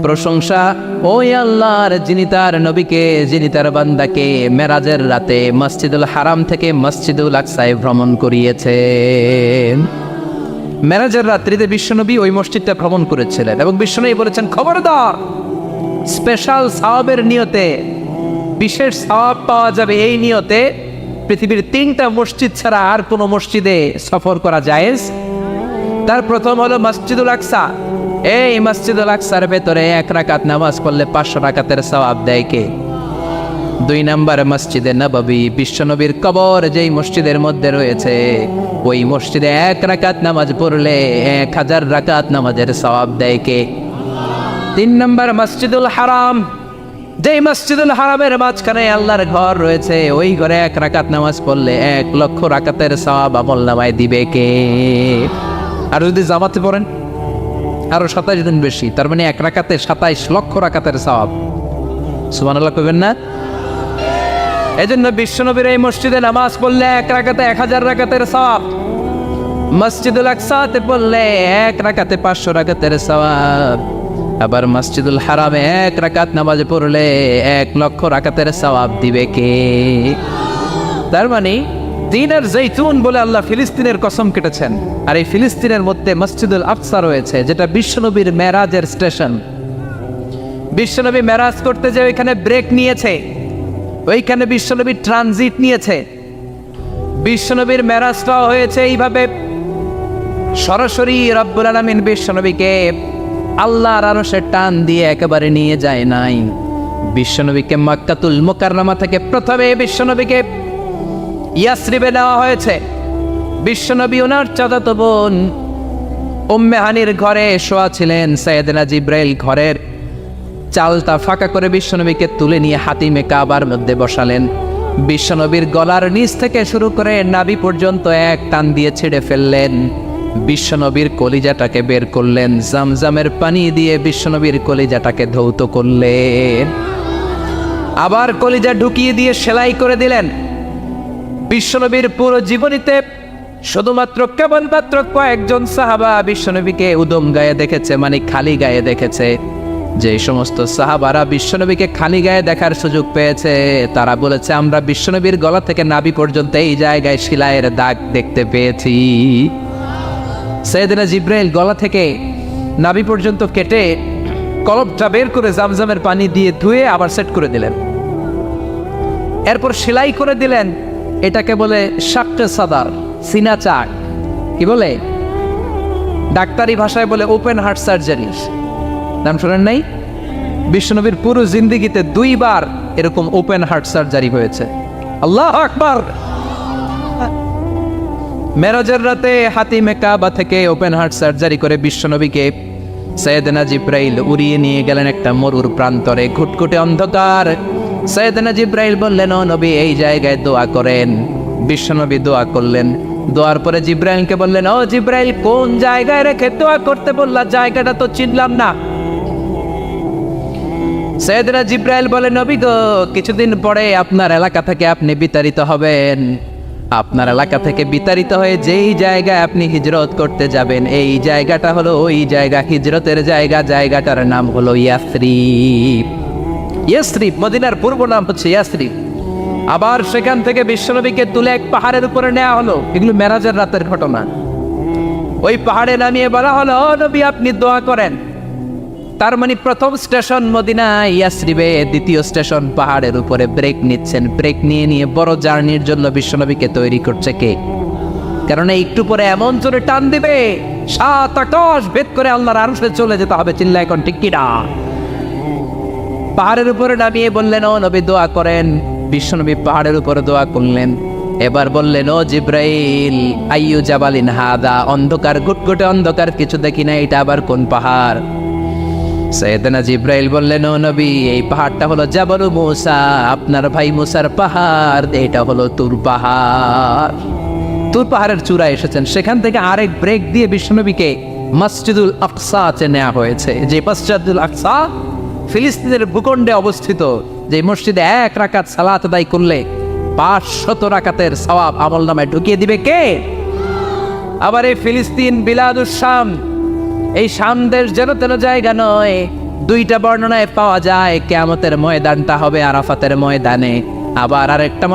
প্রশংসা ওই আল্লাহর যিনি তার নবীকে, যিনি তার বান্দাকে মেরাজের রাতে মসজিদুল হারাম থেকে মসজিদুল আকসায় ভ্রমণ করিয়েছেন। মেরাজের রাত্রিতে বিশ্বনবী ওই মসজিদটা ভ্রমণ করেছিলেন এবং বিশ্বনবী বলেছেন, খবরদার, স্পেশাল সওয়াবের নিয়তে, বিশেষ সওয়াব পাওয়া যাবে এই নিয়তে পৃথিবীর 3টা মসজিদ ছাড়া আর কোনো মসজিদে সফর করা জায়েজ। তার প্রথম হলো মসজিদুল আকসা। এই মসজিদুল আকসার ভেতরে 1 রাকাত নামাজ পড়লে 500 রাকাতের সওয়াব দেয় কে? 2 নম্বর মসজিদে নববী, বিশ্বনবীর কবর যেই মসজিদের মধ্যে রয়েছে, ওই মসজিদে 1 রাকাত নামাজ পড়লে 1000 রাকাত নামাজের সওয়াব দেয় কে? 3 নম্বর মসজিদুল হারাম, যেই মসজিদুল হারামের মাঝখানে আল্লাহর ঘর রয়েছে, ওই ঘরে 1 রাকাত নামাজ পড়লে 1 লক্ষ রাকাতের সওয়াব আমলনামায় দিবে কে? আর যদি জামাতে পড়েন আরো 27 দিন বেশি, তার মানে 1 রাকাতে 27 লক্ষ রাকাতের সওয়াব। সুবহানাল্লাহ কইবেন না? এজন্য বিশ্বনবীর এই মসজিদে নামাজ পড়লে 1 রাকাতে 1000 রাকাতের সওয়াব, মসজিদুল আকসাতে পড়লে 1 রাকাতে 500 রাকাতের সওয়াব, আবার মসজিদুল হারামে 1 রাকাত নামাজ পড়লে 1 লক্ষ রাকাতের সওয়াব দিবে কে? তার মানে দিনের জৈতুন বলে আল্লাহ ফিলিস্তিনের কসম কেটেছেন। আর এই ফিলিস্তিনের মধ্যে মসজিদুল আকসা রয়েছে, যেটা বিশ্বনবীর মেরাজের স্টেশন। বিশ্বনবী মেরাজ করতে যে ওইখানে ব্রেক নিয়েছে, ওইখানে বিশ্বনবী ট্রানজিট নিয়েছে। বিশ্বনবীর মেরাজটা হয়েছে এইভাবে, সরাসরি রব্বুল আলামিন বিশ্বনবীকে আল্লাহর আরশে টান দিয়ে একেবারে নিয়ে যায় নাই। বিশ্বনবীকে মক্কাতুল মুকাররমা থেকে প্রথমে বিশ্বনবীকে ইয়াসরিবে নেওয়া হয়েছে। বিশ্বনবী ওনার চাচাতো বোন উম্মে হানির ঘরে শোয়া ছিলেন। সাইয়েদনা জিব্রাইল ঘরের চালটা ফাঁকা করে বিশ্বনবীকে তুলে নিয়ে হাতিমে কাবার মধ্যে বসালেন। বিশ্বনবীর গলার নিচ থেকে শুরু করে নাভি পর্যন্ত 1 টান দিয়ে ছিঁড়ে ফেললেন। বিশ্বনবীর কলিজাটাকে বের করলেন, জামজামের পানি দিয়ে বিশ্বনবীর কলিজাটাকে ধৌত করলেন, আবার কলিজা ঢুকিয়ে দিয়ে সেলাই করে দিলেন। বিশ্বনবীর পুরো জীবনীতে শুধুমাত্র কেবলমাত্র কয়েকজন সাহাবা বিশ্বনবীকে উদম গায়ে দেখেছে, মানে খালি গায়ে দেখেছে। যে সমস্ত সাহাবারা বিশ্বনবীকে খালি গায়ে দেখার সুযোগ পেয়েছে, তারা বলেছে, আমরা বিশ্বনবীর গলা থেকে নাভি পর্যন্ত এই জায়গায় সেলাইয়ের দাগ দেখতে পেয়েছি। সাইয়েদনা জিব্রাইল গলা থেকে নাভি পর্যন্ত কেটে কলবটা বের করে জামজামের পানি দিয়ে ধুয়ে আবার সেট করে দিলেন। এরপর সেলাই করে দিলেন। এটাকে বলে শাক্কে সাদার, সিনা চাক। কি বলে? ডাক্তারি ভাষায় বলে ওপেন হার্ট সার্জারি। নাম শুনেন নাই? বিশ্বনবীর পুরো জিন্দেগিতে 2 বার এরকম ওপেন হার্ট সার্জারি হয়েছে। আল্লাহু আকবার। মেরাজের রাতে হাতিমে কাবা থেকে ওপেন হার্ট সার্জারি করে বিশ্বনবীকে সাইয়েদনা জিব্রাইল উড়িয়ে নিয়ে গেলেন একটা মরুর প্রান্তরে, ঘুটঘুটে অন্ধকার। সাইয়েদনা জিব্রাইল বললেন, ও নবী, এই জায়গায় দোয়া করেন। বিশ্বনবী দোয়া করলেন। দোয়ার পরে জিব্রাইলকে বললেন, ও জিব্রাইল, কোন জায়গায় রেখে দোয়া করতে বললা? জায়গাটা তো চিনলাম না। সাইয়েদনা জিব্রাইল বলে, নবী গো, কিছুদিন পরে আপনার এলাকা থেকে আপনি বিতাড়িত হবেন। আপনার এলাকা থেকে বিতাড়িত হয়ে যেই জায়গায় আপনি হিজরত করতে যাবেন, এই জায়গাটা হলো ওই জায়গা, হিজরতের জায়গা। জায়গাটার নাম হলো ইয়াসরিব। ইয়াসরিব মদিনার পূর্ব নাম হচ্ছে ইয়াসরিব। আবার সেখান থেকে বিশ্বনবীকে তুলে এক পাহাড়ের উপরে নেওয়া হলো। এগুলো মেরাজের রাতের ঘটনা। ওই পাহাড়ে নামিয়ে বলা হলো, ও নবী, আপনি দোয়া করেন। তার মানে প্রথম স্টেশন মদিনা, ইয়াসরিবে। দ্বিতীয় স্টেশন পাহাড়ের উপরে। ব্রেক নিচ্ছেন। ব্রেক নিয়ে বড় জার্নির জন্য বিশ্বনবীকে তৈরি করছে কে? কারণ একটু পরে এমন জোরে টান দিবে, 7 আকাশ ভেদ করে আল্লাহর আরশে চলে যেতে হবে। চিল্লা এখন ঠিক কিনা? পাহাড়ের উপরে নামিয়ে বললেন, ও নবী, দোয়া করেন। বিশ্বনবী পাহাড়ের উপরে দোয়া করলেন। এবার বললেন, ও জিব্রাইল, আইয়ু জাবালিন হাদা? অন্ধকার, ঘুটঘুটে অন্ধকার, কিছু দেখি না, এটা আবার কোন পাহাড়? সাইয়েদনা জিব্রাইল বললেন, ও নবী, এই পাহাড়টা হলো জাবালু মুসা, আপনার ভাই মুসার পাহাড়। এটা হলো তুর পাহাড়। তুর পাহাড়ের চূড়ায় এসেছেন। সেখান থেকে আরেক ব্রেক দিয়ে বিশ্বনবীকে মসজিদুল আকসাতে নেওয়া হয়েছে। যে মসজিদুল আকসা ফিলিস্তিনের ভূখণ্ডে অবস্থিত, যে মসজিদে 1 রাকাত সালাত আদায় করলে 500 রাকাতের সওয়াব আমলনামায় ঢুকিয়ে দিবে কে? আবার এই ফিলিস্তিন বিলাদুস শাম, এই শাম দেশ যেন তেন জায়গা নয়। দুইটা বর্ণনায় পাওয়া যায় কিয়ামতের ময়দানটা হবে আরাফাতের ময়দানে, আবার আরেকটা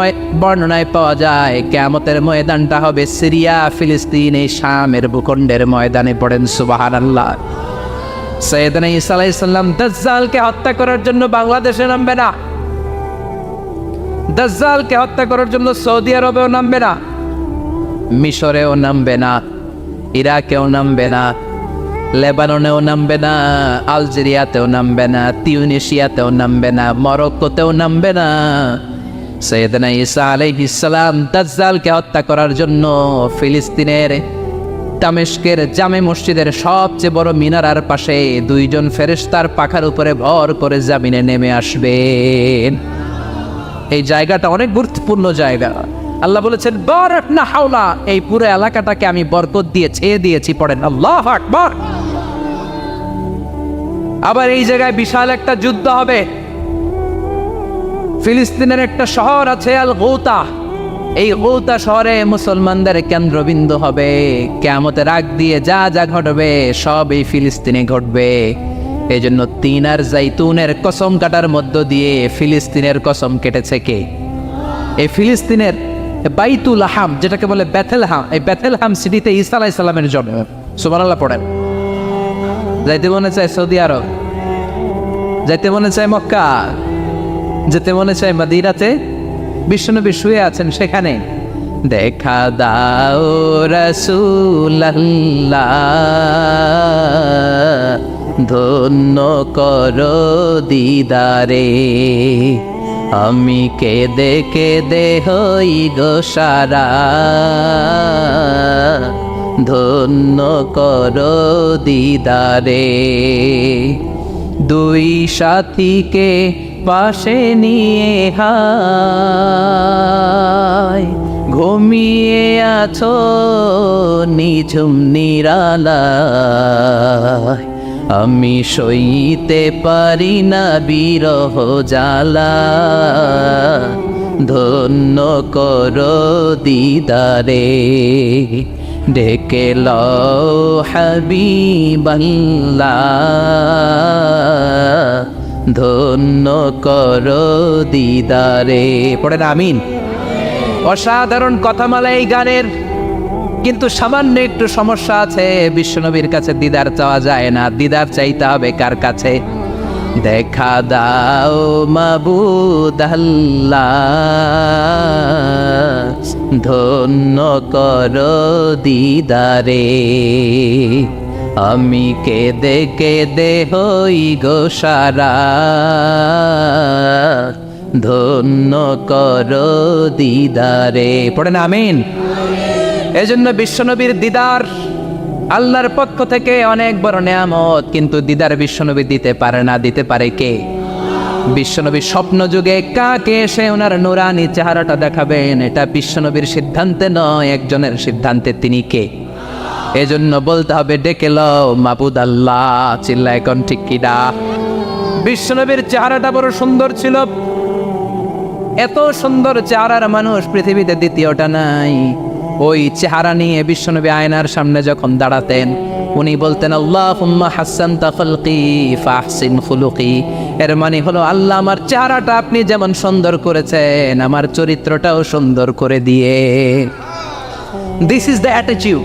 বর্ণনায় পাওয়া যায় কিয়ামতের ময়দানটা হবে সিরিয়া ফিলিস্তিন এই শামের ভূখণ্ডের ময়দানে। পড়েন সুবহানাল্লাহ। সাইয়েদনা ঈসা আলাইহিস সালাম দাজ্জালকে হত্যা করার জন্য বাংলাদেশে নামবে না, দাজ্জালকে হত্যা করার জন্য সৌদি আরবেও নামবে না, মিশরেও নামবে না, ইরাকেও নামবে না, লেবাননেও নামবে না, আলজেরিয়াতেও নামবে না, তিউনিসিয়াতেও নামবে না, মরক্কোতেও নামবে না। সাইয়েদনা ঈসা আলাইহিস সালাম দাজ্জালকে হত্যা করার জন্য ফিলিস্তিনের দামেস্কের জামে মসজিদের সবচেয়ে বড় মিনারার পাশে দুইজন ফেরেশতার পাখার উপরে ভর করে জমিনে নেমে আসবেন। এই জায়গাটা অনেক গুরুত্বপূর্ণ জায়গা। আল্লাহ বলেছেন বারাকনা হাওলা, এই পুরো এলাকাটাকে আমি বরকত দিয়ে ছেয়ে দিয়েছি। পড়েন আল্লাহু আকবার। আবার এই জায়গায় বিশাল একটা যুদ্ধ হবে। ফিলিস্তিনের একটা শহর আছে আল গৌতা, এই গৌতা শহরে মুসলমানদের কেন্দ্রবিন্দু হবে। কিয়ামতের আগ দিয়ে যা যা ঘটবে সব এই ফিলিস্তিনে ঘটবে। এই জন্য তিন আর জাইতুনের কসম কাটার মধ্য দিয়ে ফিলিস্তিনের কসম কেটেছে কে? এই ফিলিস্তিনের বাইতুল হাম, যেটাকে বলে বেথেলহাম, এই বেথেলহাম সিটিতে ঈসা আলাইহিস সালামের জন্ম। সুবহানাল্লাহ পড়েন। যাইতে মনে চায় সৌদি আরব, যাইতে মনে চায় মক্কা, যেতে মনে চায় মদিনাতে, বিশ্বনবী শুয়ে আছেন সেখানে। দেখা দাও রাসূলুল্লাহ, ধন্য করো দিদারে, আমি কেঁদে কেঁদে হই গো সারা, ধন্য করো দিদারে। দুই সাথীকে পাশে নিয়ে হায় ঘুমিয়ে আছো নিঝুম নিরালায়, আমি সইতে পারি না বিরহ জ্বালা, ধন্য করো দিদারে। ডেকে লও হাবিবাল্লাহ, ধন্য করো দিদারে। পড়েন আমিন। অসাধারণ কথামালা এই গানের, কিন্তু সামান্য একটু সমস্যা আছে। বিশ্বনবীর কাছে দিদার চাওয়া যায় না, দিদার চাইতে হবে কার কাছে? দেখা দাও মাবুদ আল্লাহ, ধন্য করো দিদারে, আমি কেঁদে কেঁদে হই গো সারা, ধন্য করো দিদারে। পড়েন আমিন। এজন্য বিশ্বনবীর দিদার আল্লাহর পক্ষ থেকে অনেক বড় নেয়ামত, কিন্তু দিদার বিশ্বনবী দিতে পারে না। দিতে পারে কে? বিশ্বনবী স্বপ্ন যুগে কাকে এসে ওনার নুরানি চেহারাটা দেখাবেন, এটা বিশ্বনবীর সিদ্ধান্তে নয়, একজনের সিদ্ধান্তে। তিনি কে? এজন্য বলতে হবে ডেকে লও মাবুদ আল্লাহ। চিল্লা এখন ঠিক কিনা? বিশ্বনবীর চেহারাটা বড় সুন্দর ছিল, এত সুন্দর চেহারার মানুষ পৃথিবীতে দ্বিতীয়টা নাই। ওই চেহারা নিয়ে বিশ্বনবী আয়নার সামনে যখন দাঁড়াতেন, উনি বলতেন আল্লাহুম্মা হাসসানতা খালকি ফাহসিন খুলুকি। এর মানে হলো আল্লাহ আমার চেহারাটা আপনি যেমন সুন্দর করেছেন, আমার চরিত্রটাও সুন্দর করে দিয়ে। দিস ইজ দ্য অ্যাটিটিউড,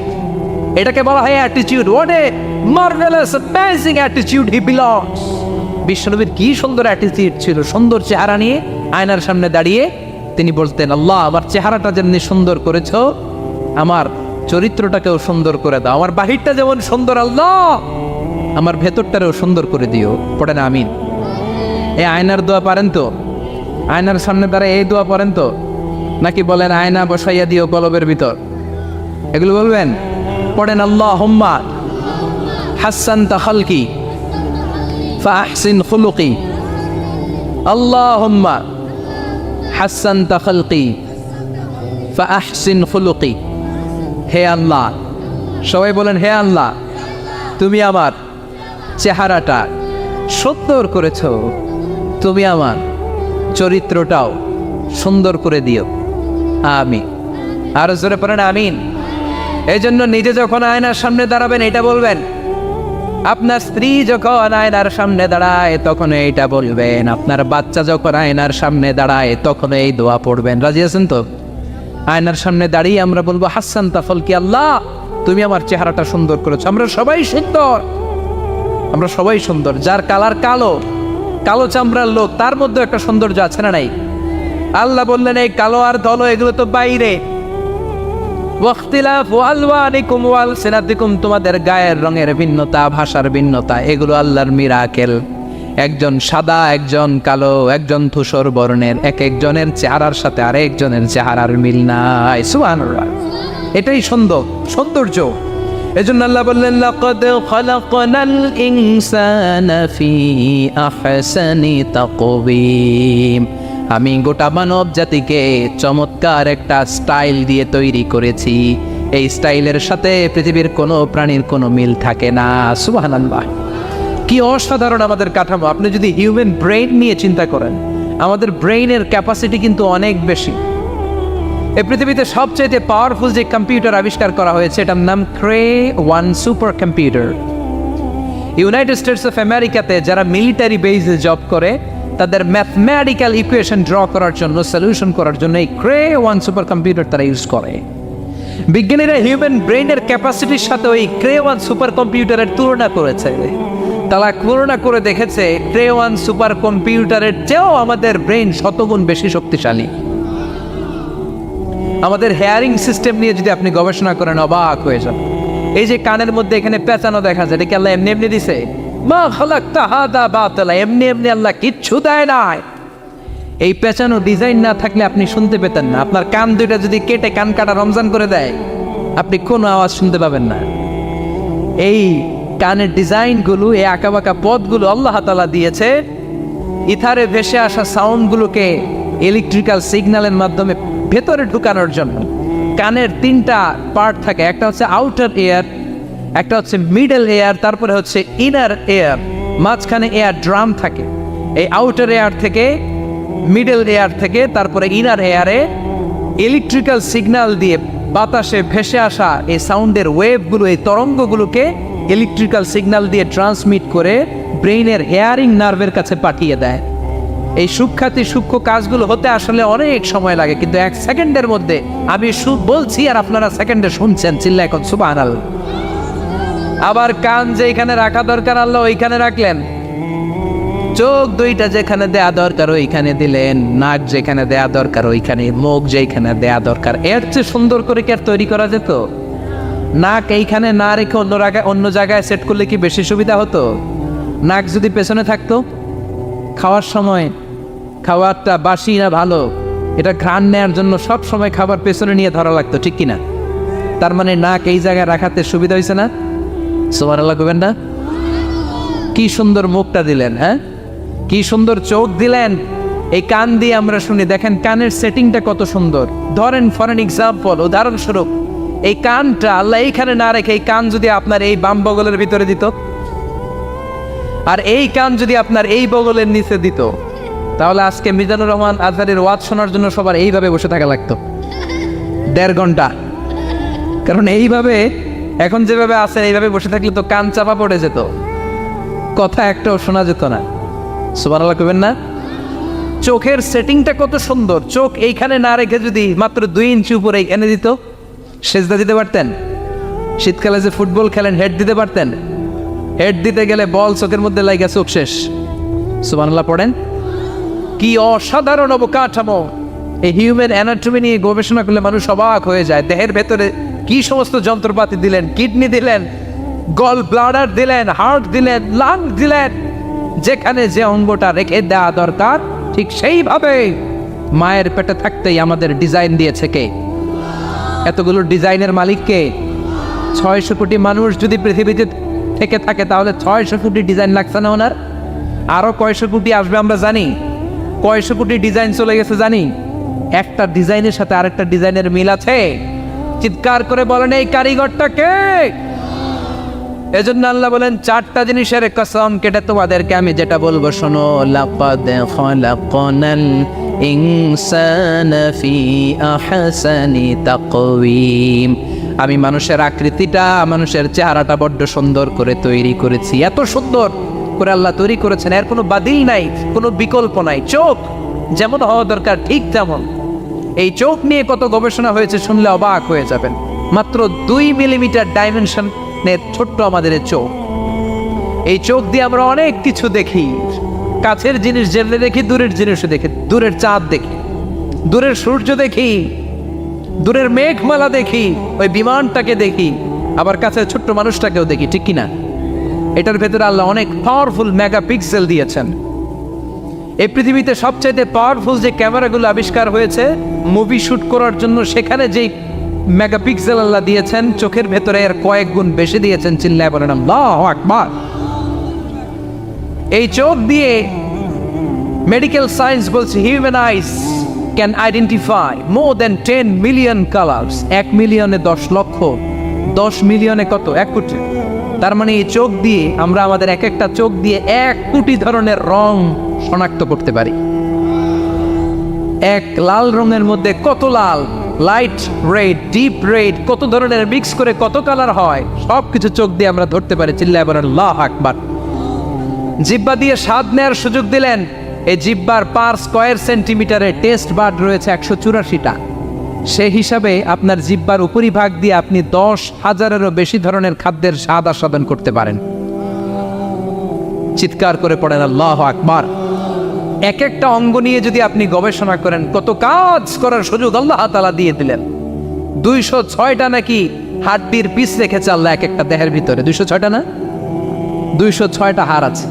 এটাকে বলা হয় attitude. What a marvellous amazing attitude he belongs. বিশ্বনবীর কি সুন্দর অ্যাটিটিউড ছিল, সুন্দর চেহারা নিয়ে আয়নার সামনে দাঁড়িয়ে তিনি বলতেন আল্লাহ আমার চেহারাটা যেমনি সুন্দর করেছো, আমার চরিত্রটাকেও সুন্দর করে দাও। আমার বাহিরটা যেমন সুন্দর আল্লাহ, আমার ভেতরটারেও সুন্দর করে দিও। পড়েন আমিন। এই আয়নার দোয়া পারেন তো? আয়নার সামনে দাঁড়ায় এই দোয়া পড়েন তো? নাকি বলেন আয়না বসাইয়া দিও কলবের ভিতর? এগুলো বলবেন? পড়েন আল্লাহুম্মা হাসসানতা খালকি ফাহসিন খুলুকি, আল্লাহুম্মা হাসসানতা খালকি ফাহসিন খুলুকি। হে আল্লাহ, সবাই বলেন হে আল্লাহ তুমি আমার চেহারাটা সুন্দর করেছো, তুমি আমার চরিত্রটাও সুন্দর করে দিও। আমিন। আরো জোরে পড়েন আমিন। এই জন্য নিজে যখন আয়নার সামনে দাঁড়াবেন এটা বলবেন আপনার স্ত্রী যখন আয়নার সামনে দাঁড়ায় তখন এইটা বলবেন, আপনার বাচ্চা যখন আয়নার সামনে দাঁড়ায় তখন এই দোয়া পড়বেন। রাজি আছেন তো? আয়নার সামনে দাঁড়িয়ে আমরা বলবো হাসান তাফল কি আল্লাহ, তুমি আমার চেহারাটা সুন্দর করেছো। আমরা সবাই সুন্দর, আমরা সবাই সুন্দর। যার কালার কালো, কালো চামড়ার লোক, তার মধ্যে একটা সৌন্দর্য আছে না নাই? আল্লাহ বললেন এই কালো আর ধলো এগুলো তো বাইরে, তোমাদের গায়ের রঙের ভিন্নতা, ভাষার ভিন্নতা, এগুলো আল্লাহর মিরাকেল। একজন সাদা, একজন কালো, একজন ধূসর বর্ণের, এক একজনের চেহারার সাথে আরেকজনের চেহারার মিল নাই। সুবহানাল্লাহ, এটাই সৌন্দর্য। এজন্য আল্লাহ বললেন লাকাদ খালাকনাল ইনসানা ফি আহসানি তাকওয়িম, আমি গোটা মানব জাতিকে চমৎকার একটা স্টাইল দিয়ে তৈরি করেছি। এই স্টাইলের সাথে পৃথিবীর কোনো প্রাণীর কোনো মিল থাকে না। সুবহানাল্লাহ, কি অসাধারণ আমাদের কাঠামো। আপনি যদি হিউম্যান ব্রেইন নিয়ে চিন্তা করেন, আমাদের ব্রেইনের ক্যাপাসিটি কিন্তু অনেক বেশি। এই পৃথিবীতে সবচেয়ে পাওয়ারফুল যে কম্পিউটার আবিষ্কার করা হয়েছে এটার নাম Cray super computer. United States of আমেরিকাতে যারা মিলিটারি বেসে জব করে তাদের ম্যাথমেটিক্যাল ইকুয়েশন ড্র করার জন্য, সলিউশন করার জন্য এই ক্রে-1 সুপার কম্পিউটার তারা ইউজ করে। বিজ্ঞানীরা হিউম্যান ব্রেইনের ক্যাপাসিটির সাথে ওই ক্রে-1 সুপার কম্পিউটারের তুলনা করেছে। তারা তুলনা করে দেখেছে ক্রে-1 সুপার কম্পিউটারের চেয়েও আমাদের ব্রেইন শতগুণ বেশি শক্তিশালী। আমাদের হেয়ারিং সিস্টেম নিয়ে যদি আপনি গবেষণা করেন অবাক হয়ে যান। এই যে কানের মধ্যে এখানে পেঁচানো দেখা যায়, এটা কি আল্লাহ এমনি এমনি দিছে? মা খালাকতা হাদা বাতিলা, এমনি এমনি আল্লাহ কিচ্ছু দেয় নাই। এই পেঁচানো ডিজাইন না থাকলে আপনি শুনতে পেতেন না। আপনার কান দুইটা যদি কেটে কান কাটা রমজান করে দেয়, আপনি কোনো আওয়াজ শুনতে পাবেন না। এই কানের ডিজাইনগুলো, এই আঁকাবাঁকা পথগুলো আল্লাহ তাআলা দিয়েছে ইথারে ভেসে আসা সাউন্ডগুলোকে ইলেকট্রিক্যাল সিগন্যালের মাধ্যমে ভেতরে ঢুকানোর জন্য। কানের 3টা পার্ট থাকে, একটা হচ্ছে আউটার এয়ার, একটা হচ্ছে মিডল এয়ার, তারপরে হচ্ছে ইনার এয়ার, মাঝখানে এয়ার ড্রাম থাকে। এই আউটার এয়ার থেকে, মিডল এয়ার থেকে, তারপরে ইনার এয়ারে ইলেকট্রিক্যাল সিগন্যাল দিয়ে বাতাসে ভেসে আসা এই সাউন্ডের ওয়েভগুলো, এই তরঙ্গগুলোকে ইলেকট্রিক্যাল সিগন্যাল দিয়ে ট্রান্সমিট করে ব্রেইনের হেয়ারিং নার্ভের কাছে পাঠিয়ে দেয়। এই সূক্ষ্ম কাজগুলো হতে আসলে অনেক সময় লাগে, কিন্তু 1 সেকেন্ডের মধ্যে আমি বলছি আর আপনারা সেকেন্ডে শুনছেন। চিল্লা এখন সুবহানাল্লাহ। আবার কান যেখানে রাখা দরকার আল্লাহ ওইখানে রাখলেন, চোখ দুইটা যেখানে দেয়া দরকার ওইখানে দিলেন, নাক যেখানে দেয়া দরকার ওইখানে, মুখ যেখানে দেয়া দরকার। এর চেয়ে সুন্দর করে কি আর তৈরি করা যেত? নাক এইখানে না রেখে অন্য জায়গায় সেট করলে কি বেশি সুবিধা হতো? নাক যদি পেছনে থাকতো, খাওয়ার সময় খাবারটা বাসি না ভালো এটা ঘ্রাণ নেওয়ার জন্য সব সময় খাবার পেছনে নিয়ে ধরা লাগতো, ঠিক কিনা? তার মানে নাক এই জায়গায় রাখাতে সুবিধা হয়েছে না? সুবহানাল্লাহ কইবেন না? কি সুন্দর মুখটা দিলেন, হ্যাঁ, কি সুন্দর চোখ দিলেন। এই কান দিয়ে আমরা শুনি, দেখেন কানের সেটিংটা কত সুন্দর। ধরেন ফর এন এক্সাম্পল, উদাহরণস্বরূপ, এই কানটা আল্লাহ এইখানে না রেখে এই কান যদি আপনার এই বাম বগলের ভিতরে দিত, আর এই কান যদি আপনার এই বগলের নিচে দিত, তাহলে আজকে মিজানুর রহমান আজহারের ওয়াজ শোনার জন্য সবার এইভাবে বসে থাকা লাগতো 1.5 ঘন্টা। কারণ এইভাবে এখন যেভাবে আছেন এইভাবে বসে থাকলে তো কান চাপা পড়ে যেত, কথা একটাও শোনা যেত না। সুবহানাল্লাহ কইবেন না? চোখের সেটিংটা কত সুন্দর। চোখ এইখানে না রেখে যদি মাত্র 2 ইঞ্চি উপরে এনে দিত, সেজদা দিতে পারতেন। শীতকালে যে ফুটবল খেলেন, হেড দিতে পারতেন। হেড দিতে গেলে বল চোখের মধ্যে লাগা, চোখ শেষ। সুবহানাল্লাহ পড়েন। কি অসাধারণ অবকাঠামো। এই হিউম্যান অ্যানাটমি নিয়ে গবেষণা করলে মানুষ অবাক হয়ে যায়। দেহের ভেতরে কি সমস্ত যন্ত্রপাতি দিলেন, কিডনি দিলেন, গল ব্লাডার দিলেন, হার্ট দিলেন, লাং দিলেন। যেখানে যে অঙ্গটা রেখে দেওয়া দরকার ঠিক সেইভাবে মায়ের পেটে থাকতেই আমাদের ডিজাইন দিয়েছে কে? এতগুলো ডিজাইনের মালিক কে? 600 কোটি মানুষ যদি পৃথিবীতে থেকে থাকে তাহলে 600 কোটি ডিজাইন লাগছে না ওনার? আরো কয়শো কোটি আসবে আমরা জানি। কয়শো কোটি ডিজাইন চলে গেছে জানি। একটা ডিজাইনের সাথে আরেকটা ডিজাইনের মিল আছে। চিৎকার করে বলেন এই কারিগরটা কে? এজন্য আল্লাহ বলেন 4টা জিনিসের কসম কেটে তোমাদেরকে আমি যেটা বলবো শোনো। লাকাদ খালাকনাল ইনসানা ফি আহসানি তাকওয়িম, আমি মানুষের আকৃতিটা, মানুষের চেহারাটা বড্ড সুন্দর করে তৈরি করেছি। এত সুন্দর করে আল্লাহ তৈরি করেছেন, এর কোনো বাতিল নাই, কোনো বিকল্প নাই। চোখ যেমন হওয়া দরকার ঠিক তেমন। এই চোখ নিয়ে কত গবেষণা হয়েছে শুনলে অবাক হয়ে যাবেন। মাত্র 2 মিলিমিটার ডাইমেনশনের ছোট্ট আমাদের এই চোখ। এই চোখ দিয়ে আমরা অনেক কিছু দেখি, কাছের জিনিস যেমনি দেখি, দূরের জিনিসও দেখি। দূরের চাঁদ দেখি, দূরের সূর্য দেখি, দূরের মেঘমালা দেখি, ওই বিমানটাকে দেখি, আবার কাছে ছোট্ট মানুষটাকেও দেখি, ঠিক কিনা? এটার ভেতরে আল্লাহ অনেক পাওয়ারফুল মেগাপিক্সেল দিয়েছেন। এই পৃথিবীতে সবচাইতে পাওয়ারফুল যে ক্যামেরাগুলো আবিষ্কার হয়েছে মুভি শুট করার জন্য, সেখানে যেই মেগাপিক্সেল আল্লাহ দিয়েছেন, চোখের ভেতরে এর কয়েক গুণ বেশি দিয়েছেন। চিল্লায় বলেন আল্লাহু আকবার। এই চোখ দিয়ে মেডিকেল সায়েন্স বলছে human ice can identify more than 10 million colours. 1 মিলিয়নে 10 লক্ষ, 10 মিলিয়নে কত? 1 কোটি। তার মানে এই চোখ দিয়ে আমরা আমাদের এক একটা চোখ দিয়ে 1 কোটি ধরনের রং শনাক্ত করতে পারি। এক লাল রঙের মধ্যে কত লাল, লাইট রেড, ডিপ রেড, কত ধরনের মিক্স করে কত কালার হয়, সব কিছু চোখ দিয়ে আমরা ধরতে পারি। চিল্লায় বলেন আল্লাহু আকবার। জিহ্বা দিয়ে স্বাদ নেওয়ার সুযোগ দিলেন। এই জিহ্বার পার স্কয়ার সেন্টিমিটারে টেস্ট বাড রয়েছে 184টা। সেই হিসাবে আপনার জিহ্বার উপরিভাগ দিয়ে আপনি 10,000-এরও বেশি ধরনের খাদ্যের স্বাদ আস্বাদন করতে পারেন। চিৎকার করে পড়েন আল্লাহু আকবার। এক একটা অঙ্গ নিয়ে যদি আপনি গবেষণা করেন, কত কাজ করার সুযোগ আল্লাহ তাআলা দিয়ে দিলেন। 206টা নাকি হাড্ডির পিস রেখেছে আল্লাহ এক একটা দেহের ভিতরে। 206টা না, 206টা হাড় আছে।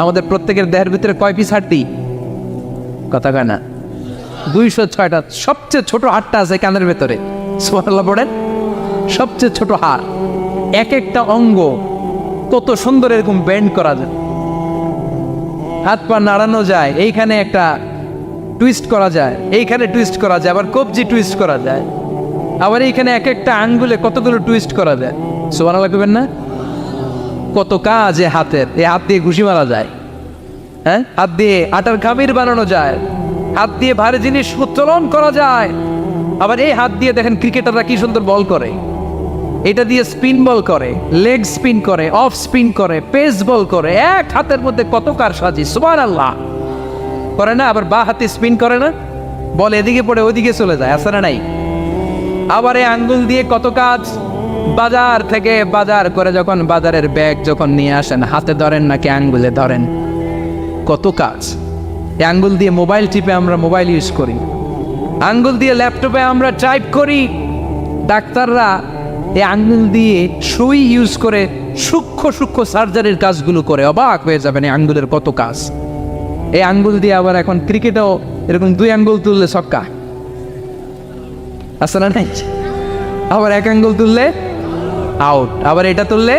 আমাদের প্রত্যেকের দেহের ভিতরে কয় পিস হাড্ডি? কথা কয় না, 206টা। সবচেয়ে ছোট হাড়টা আছে কানের ভেতরে। সুবহানাল্লাহ পড়েন। সবচেয়ে ছোট হাড়, এক একটা অঙ্গ কত সুন্দর এরকম বেন্ড করা যায়, হাত পা নাড়ানো যায়, এইখানে একটা টুইস্ট করা যায়, এইখানে টুইস্ট করা যায়, আবার কবজি টুইস্ট করা যায়, আবার এইখানে এক একটা আঙ্গুলে কতগুলো টুইস্ট করা যায়। সুবহানাল্লাহ কইবেন না? কত কাজ এ হাতের। এই হাত দিয়ে ঘুষি মারা যায়, হ্যাঁ, হাত দিয়ে আটার খামির বানানো যায়, হাত দিয়ে ভারী জিনিস উত্তোলন করা যায়। আবার এই হাত দিয়ে দেখেন ক্রিকেটাররা কি সুন্দর বল করে। এটা দিয়ে স্পিন বল করে, লেগ স্পিন করে, অফ স্পিন করে, পেস বল করে। এক হাতের মধ্যে কত কারসাজি। সুবহানাল্লাহ করে না? আবার বা হাতে স্পিন করে না, বল এদিকে পড়ে ওইদিকে চলে যায়, আছে না নাই? আবার এই আঙ্গুল দিয়ে কত কাজ। বাজার থেকে বাজার করে যখন বাজারের ব্যাগ যখন নিয়ে আসেন, হাতে ধরেন নাকি আঙ্গুলে ধরেন, কত কাজ। এই আঙ্গুল দিয়ে মোবাইল টিপে আমরা মোবাইল ইউজ করি, আঙ্গুল দিয়ে ল্যাপটপে আমরা টাইপ করি। ডাক্তাররা এই আঙ্গুল দিয়ে সুই ইউজ করে সূক্ষ্ম সূক্ষ্ম সার্জারির কাজগুলো করে। অবাক হয়ে যাবেন এই আঙ্গুলের কত কাজ। এই আঙ্গুল দিয়ে আবার এখন ক্রিকেটেও এরকম 2 আঙ্গুল তুললে ছক্কা, আছে না নাই? আবার 1 আঙ্গুল তুললে আউট, আবার এটা তুললে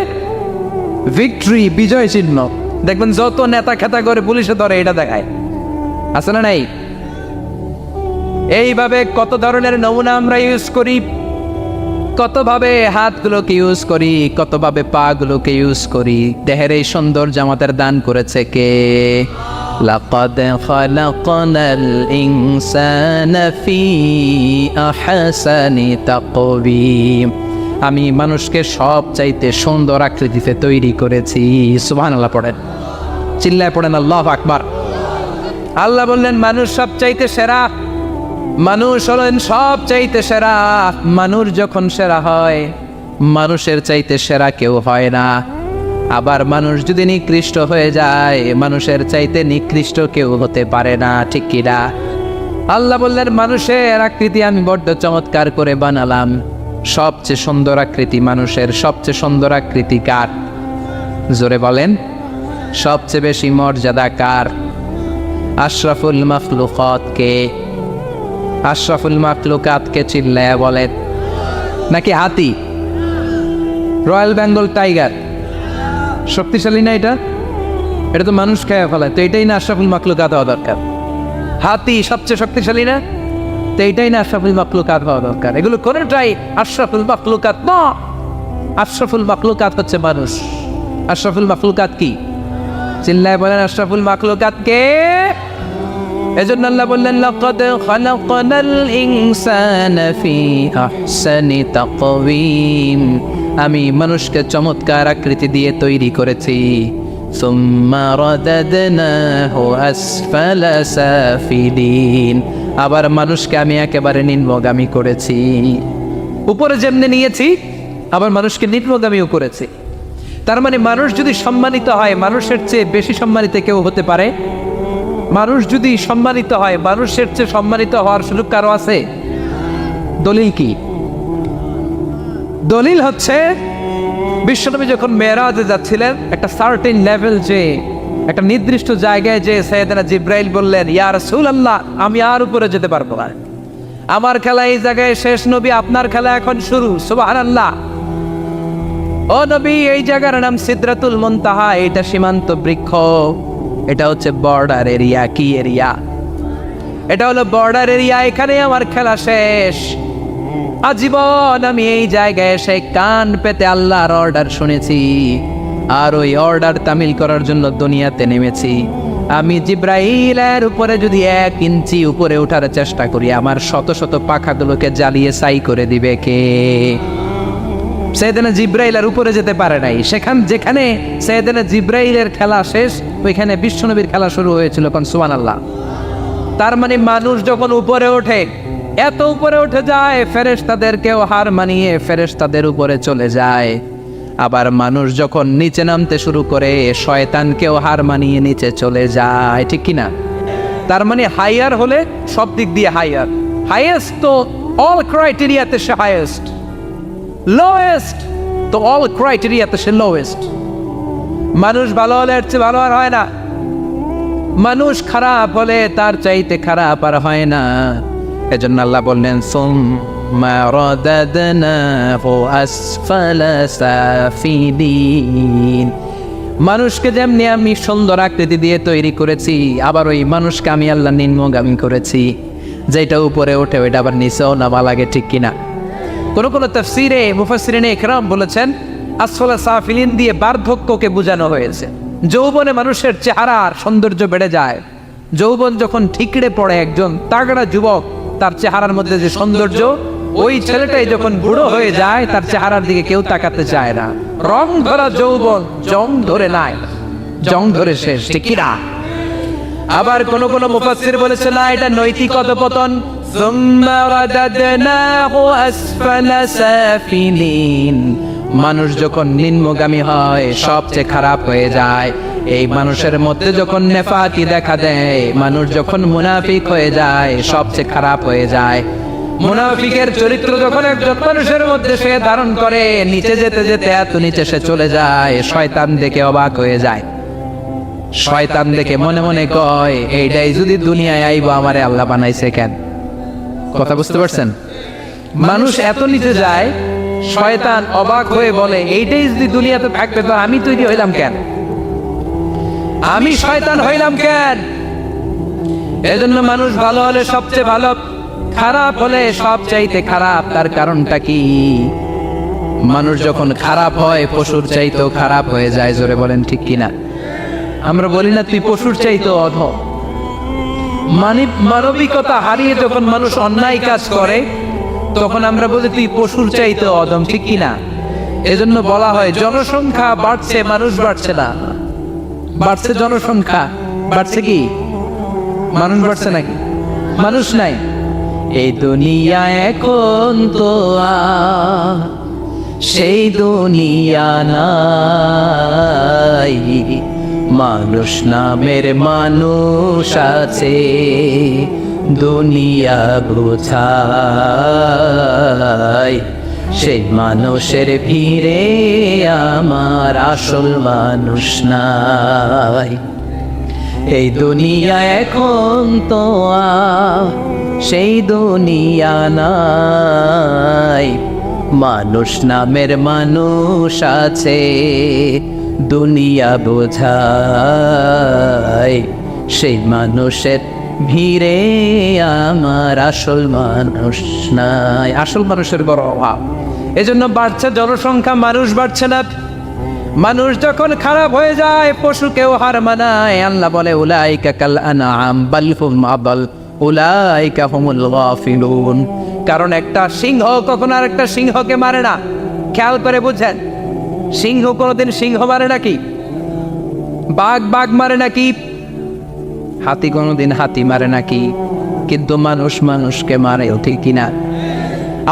ভিক্টরি, বিজয় চিহ্ন। দেখবেন যত নেতা খেতা করে পুলিশে ধরে এটা দেখায়, আছে না নাই? এইভাবে কত ধরনের নমুনা আমরা ইউজ করি, কতভাবে হাতগুলোকে ইউজ করি, কতভাবে পা গুলোকে ইউজ করি। দেহের এই সৌন্দর্য আমাদের দান করেছে কে? লাকাদ খালাকনাল ইনসানা ফি আহসানি তাকওয়িম। আমি মানুষকে সব চাইতে সুন্দর আকৃতিতে তৈরি করেছি। সুবহানাল্লাহ পড়েন, চিল্লায় পড়েন আল্লাহু আকবার। আল্লাহ বললেন মানুষ সব চাইতে সেরা, মানুষ হলেন সব চাইতে সেরা। মানুষ যখন সেরা হয়, মানুষের চাইতে সেরা কেউ হয় না। আবার মানুষ যদি নিকৃষ্ট হয়ে যায়, মানুষের চাইতে নিকৃষ্ট কেউ হতে পারে না, ঠিক কিনা? আল্লাহ বললেন মানুষের আকৃতি আমি বড্ড চমৎকার করে বানালাম। সবচেয়ে সুন্দর আকৃতি মানুষের। সবচেয়ে সুন্দর আকৃতি কার? জোরে বলেন। সবচেয়ে বেশি মর্যাদা কার? আশরাফুল মাখলুকাত কে? আশরাফুল মাখলুকাত কে? চিল্লায়া বলেন। নাকি হাতি? রয়্যাল বেঙ্গল টাইগার শক্তিশালী না? এটা এটা তো মানুষ খেয়ে ফেলায়, তো এটাই না আশরাফুল মাখলুকাত হওয়া দরকার? হাতি সবচেয়ে শক্তিশালী না? তো এইটাই না আশরাফুল মাখলুকাত হওয়া দরকার? এগুলো কোনটাই আশরাফুল মাখলুকাত না। আশরাফুল মাখলুকাত হচ্ছে মানুষ। আশরাফুল মাখলুকাত কি? চিল্লায় বলেন আশরাফুল মাখলুকাত কে? এজন্য আল্লাহ বললেন লাকাদ খালাকনাল ইনসানা ফি আহসানি তাকওয়িম, আমি মানুষকে চমৎকার আকৃতি দিয়ে তৈরি করেছি। সুম্মা রাদাদনাহু আসফালা সাফিলিন, আবার মানুষকে আমি একেবারে নিম্নগামী করেছি। উপরে যেমনি নিয়েছি আবার মানুষকে নিম্নগামীও করেছি। তার মানে মানুষ যদি সম্মানিত হয়, মানুষের চেয়ে বেশি সম্মানিত কেউ হতে পারে? মানুষ যদি সম্মানিত হয়, মানুষের চেয়ে সম্মানিত হওয়ার সুযোগ কারো আছে? দলিল কি? দলিল হচ্ছে বিশ্বনবী যখন মেরাজে যাচ্ছিলেন, একটা সার্টেন লেভেল, যে একটা নির্দিষ্ট জায়গায়, যে সাইয়েদনা জিব্রাইল বললেন, ইয়া রাসূলুল্লাহ, আমি আর উপরে যেতে পারবো না, আমার খেলা এই জায়গায় শেষ, নবী আপনার খেলা এখন শুরু। সুবহানাল্লাহ। ও নবী, এই জায়গার নাম সিদরাতুল মুনতাহা, এটা সীমান্ত বৃক্ষ, এটা হচ্ছে বর্ডার এরিয়া। কি এরিয়া? এটা হলো বর্ডার এরিয়া, এখানে আমার খেলা শেষ। আজীবন আমি এই জায়গায় এসে কান পেতে আল্লাহর অর্ডার শুনেছি, আর ওই অর্ডার তামিল করার জন্য দুনিয়াতে নেমেছি। আমি জিব্রাইলের উপরে যদি 1 ইঞ্চি উপরে ওঠার চেষ্টা করি, আমার শত শত পাখাগুলোকে জ্বালিয়ে ছাই করে দিবে কে? সাইয়েদনা জিব্রাইল আর উপরে যেতে পারে নাই। যেখানে সাইয়েদনা জিব্রাইলের খেলা শেষ, ওইখানে বিশ্বনবীর খেলা শুরু হয়েছিল। কোন সুবহানাল্লাহ। তার মানে মানুষ যখন উপরে ওঠে, এত উপরে উঠে যায়, ফেরেশতাদেরকেও হার মানিয়ে ফেরেশতাদের উপরে চলে যায়। আবার মানুষ যখন নিচে নামতে শুরু করে, শয়তানকেও হার মানিয়ে নিচে চলে যায়। ঠিক কিনা? তার মানে হাইয়ার হলে সব দিক দিয়ে হাইয়ার, হাইয়েস্ট তো অল ক্রাইটেরিয়াতে সে হাইয়েস্ট, লোয়েস্ট তো অল ক্রাইটেরিয়াতে সে লোয়েস্ট। মানুষ ভালো হলে এর চেয়ে ভালো আর হয় না, মানুষ খারাপ হলে তার চাইতে খারাপ আর হয় না। এজন্য আল্লাহ বললেন সুম্মা রাদাদনাহু আসফালা সাফিলিন, মানুষকে যেমনি আমি সুন্দর আকৃতি দিয়ে তৈরি করেছি, আবার ওই মানুষকে আমি আল্লাহ নিম্নগামী করেছি। যেটা উপরে ওঠে ওইটা আবার নিচেও নামা লাগে। ঠিক কিনা? কোন তাফসীরে মুফাসসিরিনে ইকরাম বলেছেন, আসফালা সাফিলিন দিয়ে বার্ধক্যকে বোঝানো হয়েছে। যৌবনে মানুষের চেহারার সৌন্দর্য বেড়ে যায়। যৌবন যখন ঠিকরে পড়ে, একজন তাগড়া যুবক, তার চেহারার মধ্যে যে সৌন্দর্য, ওই ছেলেটাই যখন বুড়ো হয়ে যায়, তার চেহারার দিকে কেউ তাকাতে চায় না। রং ধরা যৌবন জং ধরে নাই, জং ধরে শেষ। ঠিক কিনা? আবার কোন মুফাসসির বলেছে না, এটা নৈতিক অধঃপতন। সুম্মা রাদাদনাহু আসফালা সাফিলিন, মানুষ যখন নিম্নগামী হয়, সবচেয়ে খারাপ হয়ে যায়। এই মানুষের মধ্যে যখন নেফাকি দেখা দেয়, মানুষ যখন মুনাফিক হয়ে যায়, সবচেয়ে খারাপ হয়ে যায়। মুনাফিকের চরিত্র যখন একজন মানুষের মধ্যে সে ধারণ করে, নিচে যেতে যেতে এত নিচে সে চলে যায়, শয়তান দেখে অবাক হয়ে যায়। শয়তান দেখে মনে মনে কয়, এইটাই যদি দুনিয়ায় আইবো, আমারে আল্লাহ বানাইছে কেন? কথা বুঝতে পারছেন? মানুষ এত নিচে যায়, শয়তান অবাক হয়ে বলে, এইটাই যদি দুনিয়াতে থাকবে, তো আমি তৈরি হইলাম কেন? আমি শয়তান হইলাম কেন? এজন্য মানুষ ভালো হলে সবচেয়ে ভালো, খারাপ হলে সবচাইতে খারাপ। তার কারণটা কি? মানুষ যখন খারাপ হয়, পশুর চাইতেও খারাপ হয়ে যায়। জোরে বলেন ঠিক কিনা? আমরা বলি না, তুই পশুর চাইতেও অধম। মানবিকতা হারিয়ে যখন মানুষ অন্যায় কাজ করে, তখন আমরা বলি তুই পশুর চাইতেও অধম। ঠিক কিনা? এজন্য বলা হয়, জনসংখ্যা বাড়ছে, মানুষ বাড়ছে না। বাড়ছে জনসংখ্যা, বাড়ছে কি মানুষ? বাড়ছে নাকি? মানুষ নাই। এই দুনিয়া এখন তো সেই দুনিয়া নাই, মানুষ নামের মানুষ আছে, দুনিয়া বোঝায়। সেই মানুষের ভিড়ে আমার আসল মানুষ নাই। এই দুনিয়া এখন তো সেই দুনিয়া নাই, মানুষ নামের মানুষ আছে, দুনিয়া বোঝায়। সেই মানুষের ভিড়ে আমার আসল মানুষ নাই। আসল মানুষের বড় অভাব। এজন্য বাড়ছে জনসংখ্যা, মানুষ বাড়ছে না। মানুষ যখন খারাপ হয়ে যায় পশুকেও হার মানায়। আল্লাহ বলে উলাইকা কাল আনআম বাল হুম আদাল উলাইকা হুমুল গাফিলুন। কারণ একটা সিংহ কখনো আর একটা সিংহকে মারে না। খেয়াল করে বুঝেন, সিংহ কোনোদিন সিংহ মারে নাকি? বাঘ বাঘ মারে নাকি? হাতি কোনোদিন হাতি মারে নাকি? কিন্তু মানুষ মানুষকে মারে, ঠিক কিনা?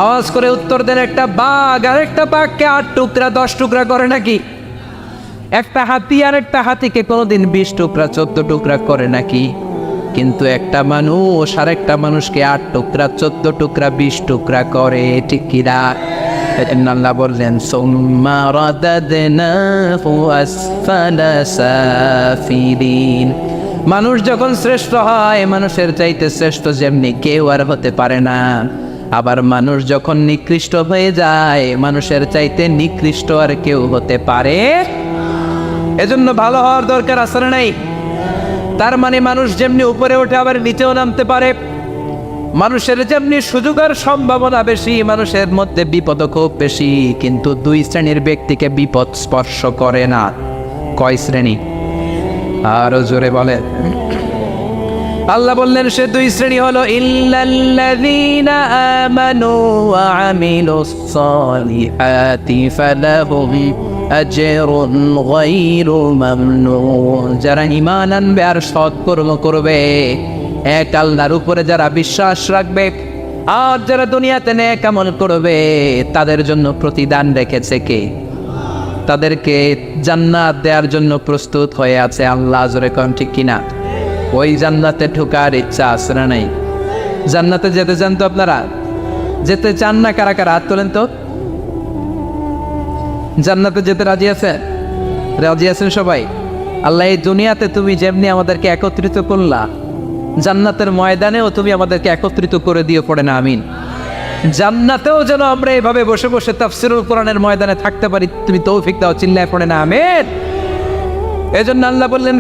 আওয়াজ করে উত্তর দেন, একটা বাঘ আর একটা বাঘকে 8 টুকরা 10 টুকরা করে নাকি? একটা হাতি আর একটা হাতিকে কোনোদিন 20 টুকরা 14 টুকরা করে নাকি? কিন্তু একটা মানুষ আর একটা মানুষকে 8 টুকরা 14 টুকরা 20 টুকরা করে, ঠিক কিনা? আল্লাহ বললেন সুম্মা রাদাদনাহু আসফালা সাফিলিন। মানুষ যখন শ্রেষ্ঠ হয়, মানুষের চাইতে শ্রেষ্ঠ যেমনি কেউ আর হতে পারে না। আবার মানুষ যখন নিকৃষ্ট হয়ে যায়, মানুষের চাইতে নিকৃষ্ট আর কেউ হতে পারে। এজন্য ভালো হওয়ার দরকার আছে না নাই? তার মানে মানুষ যেমনি উপরে ওঠে আবার নিচেও নামতে পারে। মানুষের যেমনি সুযোগ আর সম্ভাবনা বেশি, মানুষের মধ্যে বিপদ খুব বেশি। কিন্তু 2 শ্রেণীর ব্যক্তিকে বিপদ স্পর্শ করে না। কয় শ্রেণী? আরো জোরে বলে। আল্লাহ বললেন সে 2 শ্রেণী হলো ইল্লাল্লাযীনা আমানু ওয়া আমিলুস সালিহাতি ফালাহুম আজরুন গায়রু মামনুন। যারা ঈমান আনবে আর সৎকর্ম করবে, এক আল্লাহর উপরে যারা বিশ্বাস রাখবে আর যারা দুনিয়াতে নেক আমল করবে, তাদের জন্য প্রতিদান রেখেছে কে? তাদেরকে জান্নাত দেওয়ার জন্য প্রস্তুত হয়ে আছে আল্লাহ। জোরে কোন ঠিক কিনা? ওই জান্নাতে ঢোকার ইচ্ছা আছে না নাই? জান্নাতে যেতে চান তো আপনারা? যেতে চান না কারা কারা? হাত তোলেন তো। জান্নাতে যেতে রাজি আছেন? রাজি আছেন সবাই? আল্লাহ এই দুনিয়াতে তুমি যেমনি আমাদেরকে একত্রিত করলা, জান্নাতের ময়দানেও তুমি আমাদেরকে একত্রিত করে দিও, পড়ে না আমিন। জান্নাতেও যেন আমরা এভাবে বসে বসে তাফসীরুল কোরআনের ময়দানে থাকতে পারি, তুমি তৌফিক দাও, চিল্লায় পড়ে না আমিন। এজন্য আল্লাহ বললেন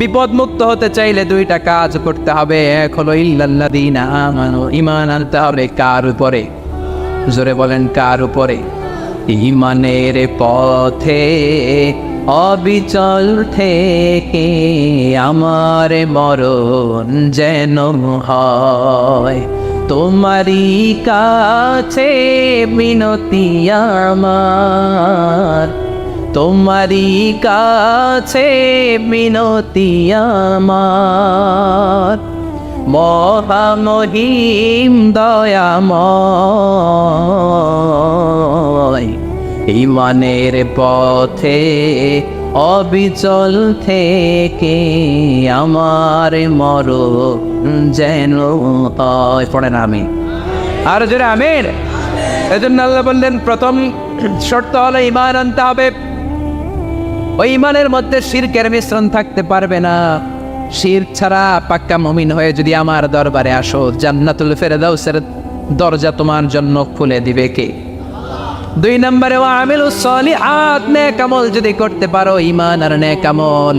বিপদ মুক্ত হতে চাইলে 2টা কাজ করতে হবে। এক হলো ইল্লাল্লাযীনা আমানু, ঈমান আনতে হবে। কার উপরে? জোরে বলেন, কার উপরে? ঈমানের পথে অবিচল থেকে আমার মরণ যেন হয়। তোমারই কাছে মিনতি আমার, তোমারই কাছে মিনতি আমার। মহামহিম দয়াময়, ঈমানের পথে অবিচল থেকে আমার মরণ যেন হয়। পড়েন আমি আর জোরে আমিন। এজন্য আল্লাহ বললেন প্রথম শর্ত হলো ঈমান আনতে হবে। ওই ঈমানের মধ্যে শিরকের মিশ্রণ থাকতে পারবে না। শিরক ছাড়া পাক্কা মুমিন হয়ে যদি আমার দরবারে আসো, জান্নাতুল ফেরদাউসের দরজা তোমার জন্য খুলে দিবে কে? 2 নম্বরে ওয়া আমিলুস সালিহাত, নেক আমল যদি করতে পারো, ঈমান আর নেক আমল,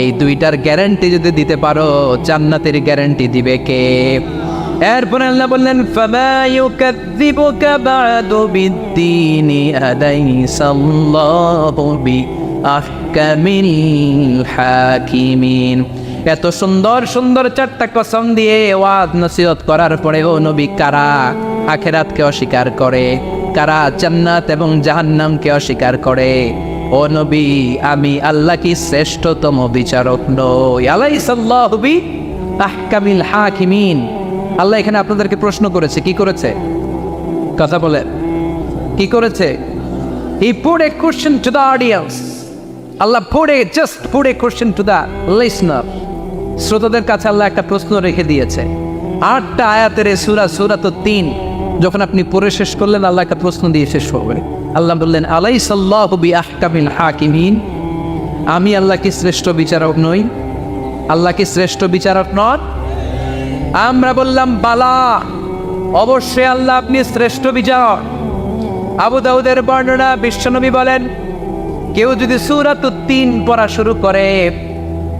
এই 2টার গ্যারান্টি যদি দিতে পারো, জান্নাতের গ্যারান্টি দিবে কে? এরপর আল্লাহ বললেন ফামা ইউকাযযিবুকা বা'দু বিদ্দীনি আলাইসাল্লাহু বিআহকামিল হাকিমিন। এত সুন্দর সুন্দর 4টা কসম দিয়ে ওয়াজ নসিহত করার পরে ও নবী, কারা আখিরাতকে অস্বীকার করে, কারা জান্নাত এবং জাহান্নামকে অস্বীকার করে? ও নবী, আমি আল্লাহ কি শ্রেষ্ঠতম বিচারক নই? আলাইসাল্লাহু বিআহকামিল হাকিমিন। আল্লাহ এখানে আপনাদেরকে প্রশ্ন করেছে। কি করেছে? কথা বলে কি করেছে? He put a question to the audience. Allah just put a question to the listener. শ্রোতাদের কাছে আল্লাহ একটা প্রশ্ন রেখে দিয়েছে। 8টা আয়াতের সূরা তো 3। যখন আপনি পড়ে শেষ করলেন, আল্লাহ একটা প্রশ্ন দিয়ে শেষ করবেন। আল্লাহ বললেন আলাইসাল্লাহু বিআহকামিল হাকিমিন, আমি আল্লাহ কি শ্রেষ্ঠ বিচারক নই? আল্লাহ কি শ্রেষ্ঠ বিচারক নন? আমরা বললাম বালা, অবশ্যই আল্লাহ আপনি শ্রেষ্ঠ বিচারক। আবু দাউদের বর্ণনা, বিশ্বনবী বলেন কেউ যদি সূরাতুত 3 পড়া শুরু করে,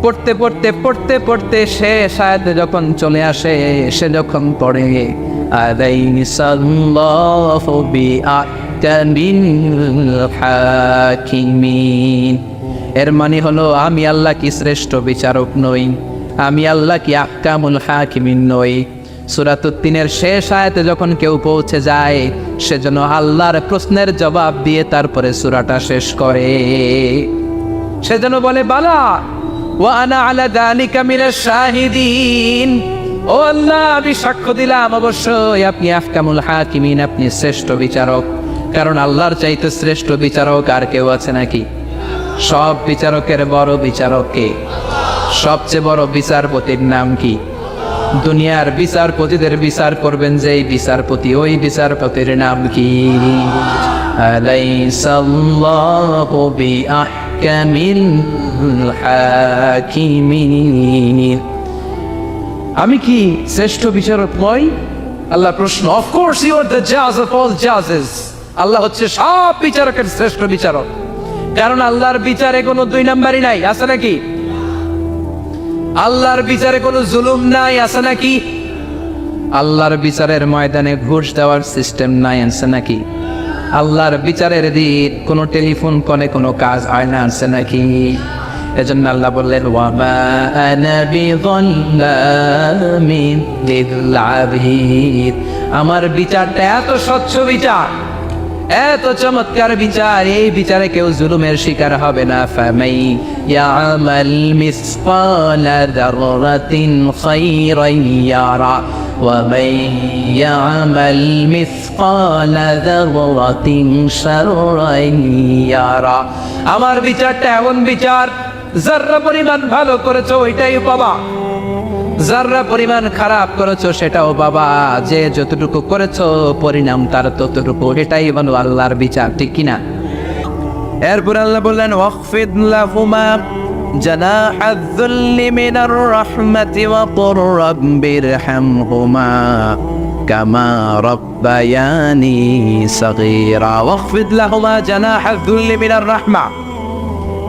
পড়তে পড়তে পড়তে পড়তে শেষ আয়াতে যখন চলে আসে, সে যখন পড়ে আলাইসাল্লাহু বিআহকামিল আহকামিল হাকিমিন। এর মানে হলো আমি আল্লাহ কি শ্রেষ্ঠ বিচারক নই, আমি আল্লাহ কি আহকামুল হাকিমিন নই। সূরা তিনের শেষ আয়াতে যখন কেউ পৌঁছে যায় সেজন্য আল্লাহর প্রশ্নের জবাব দিয়ে তারপরে সূরাটা শেষ করে। সেজন্য বলে বালা ওয়া আনা আলা যালিকা মিনাশ শাহিদিন, ও আল্লাহ আমি সাক্ষ্য দিলাম অবশ্যই আপনি আহকামুল হাকিমিন, আপনি শ্রেষ্ঠ বিচারক। কারণ আল্লাহর চাইতে শ্রেষ্ঠ বিচারক আর কেউ আছে নাকি? সব বিচারকের বড় বিচারক কে? সবচেয়ে বড় বিচারপতির নাম কি? দুনিয়ার বিচারপতিদের বিচার করবেন যেই বিচারপতি, ওই বিচারপতির নাম কি? আলাইসাল্লাহু বিআহকামিল হাকিমিন। আমি কি শ্রেষ্ঠ বিচারক নই? আল্লাহ প্রশ্ন। Of course you are the জাজ অফ অল জাজেস। আল্লাহ হচ্ছে সব বিচারকের শ্রেষ্ঠ বিচারক। কারণ আল্লাহর বিচারে কোনো দুই নাম্বারই নাই, আছে নাকি? আল্লাহর বিচারে কোনো জুলুম নাই, আছে নাকি? আল্লাহর বিচারের ময়দানে ঘুষ দেওয়ার সিস্টেম নাই, আছে নাকি? আল্লাহর বিচারের দিন কোনো টেলিফোন কলে কোনো কাজ হয় না, আছে নাকি? এজন্য আল্লাহ বললেন ওয়ামা আনা বিযাল্লামিন লিল আবিদ। আমার বিচারটা এত স্বচ্ছ বিচার, এত চমৎকার বিচার, এই বিচারে কেউ জুলুমের শিকার হবে না। ফামাই ইয়ামাল মিসকালা যাররাতিন খায়রান ইয়ারা ওয়া মান ইয়ামাল মিসকালা যাররাতিন শাররান ইয়ারা। আমার বিচারটা এমন বিচার, যাররা পরিমাণ ভালো করেছো ওইটাই পাবা, যাররা পরিমাণ খারাপ করেছো সেটাও বাবা। যে যতটুকু করেছো পরিণাম তার ততটুকু, এটাই হলো আল্লাহর বিচার, ঠিক কিনা? এরপর আল্লাহ বললেন ওয়াখফিদ লাহুমা জানাহায যুল্লি মিনার রাহমাতি ওয়া কুর রাব্বিরহামহুমা কামা রাব্বায়ানি সাগীরা। ওয়াখফিদ লাহুমা জানাহায যুল্লি মিনার রাহমা।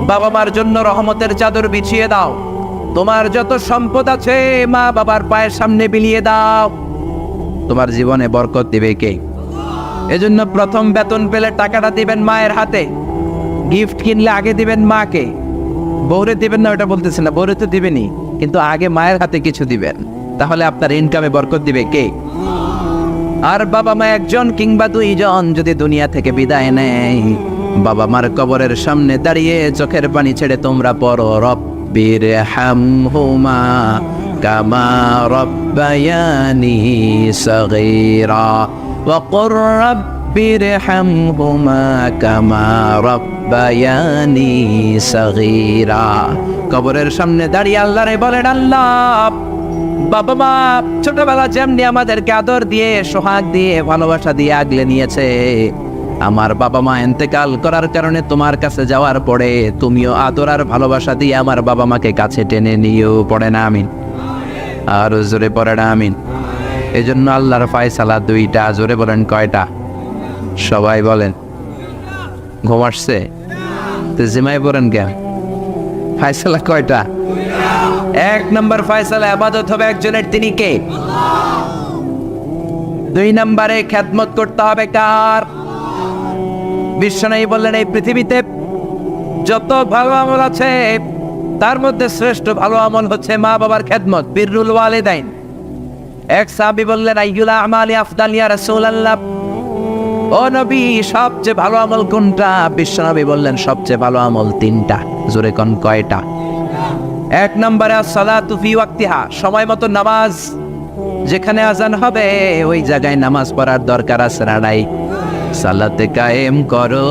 বাবা মার জন্য রহমতের চাদর বিছিয়ে দাও। তোমার যত সম্পদ আছে মা বাবার পায়ের সামনে বিলিয়ে দাও, তোমার জীবনে বরকত দিবে কে? এজন্য প্রথম বেতন পেলে টাকাটা দিবেন মায়ের হাতে, গিফট কিনলে আগে দিবেন মাকে। বউরে দিবেন না ওটা বলতেছে না, বউরে তো দিবেনই, কিন্তু আগে মায়ের হাতে কিছু দিবেন, তাহলে আপনার ইনকামে বরকত দিবে কে? আর বাবা মা একজন কিংবা দুইজন যদি দুনিয়া থেকে বিদায় নেয়, বাবা মার কবরের সামনে দাঁড়িয়ে চোখের পানি ছেড়ে তোমরা পড়ো রব্বিরহামহুমা কামা রাব্বায়ানি সাগীরা ওয়া কুর রাব্বিরহামহুমা কামা রাব্বায়ানি সাগীরা। কবরের সামনে দাঁড়িয়ে আল্লাহরে বলেন, আল্লাহ বাবা মা ছোটবেলা যেমনি আমাদেরকে আদর দিয়ে সোহাগ দিয়ে ভালোবাসা দিয়ে আগলে নিয়েছে, আমার বাবা মা ইন্তেকাল করার কারণে তোমার কাছে যাওয়ার পরে তুমিও আদর আর ভালোবাসা দিয়ে আমার বাবা মাকে কাছে টেনে নিও। পড়ে না আমিন? আর জোরে পড়ে না আমিন? এই জন্য আল্লাহর ফয়সালা দুইটা। জোরে বলেন কয়টা? সবাই বলেন। ঘুম আসছে তো জিমাই পড়েন কেন? ফয়সালা কয়টা? এক নম্বর ফয়সালা ইবাদত হবে একজনের, তিনি কে? দুই নম্বরে খেদমত করতে হবে কার? বিশ্বনবী বললেন এই পৃথিবীতে যত ভালো আমল আছে তার মধ্যে শ্রেষ্ঠ ভালো আমল হচ্ছে মা বাবার খেদমত, বিররুল ওয়ালিদাইন। এক সাহাবী বললেন আইয়ুল আমালি আফদাল ইয়া রাসূলুল্লাহ, ও নবী সবচেয়ে ভালো আমল কোনটা? বিশ্বনবী বললেন সবচেয়ে ভালো আমল তিনটা। জোরে কোন কয়টা? এক নম্বরে as-সালাতু ফি ওয়াক্তিহা, সময় মতো নামাজ। যেখানে আজান হবে ওই জায়গায় নামাজ পড়ার দরকার আছে না নাই? সালাতে কায়েম করো,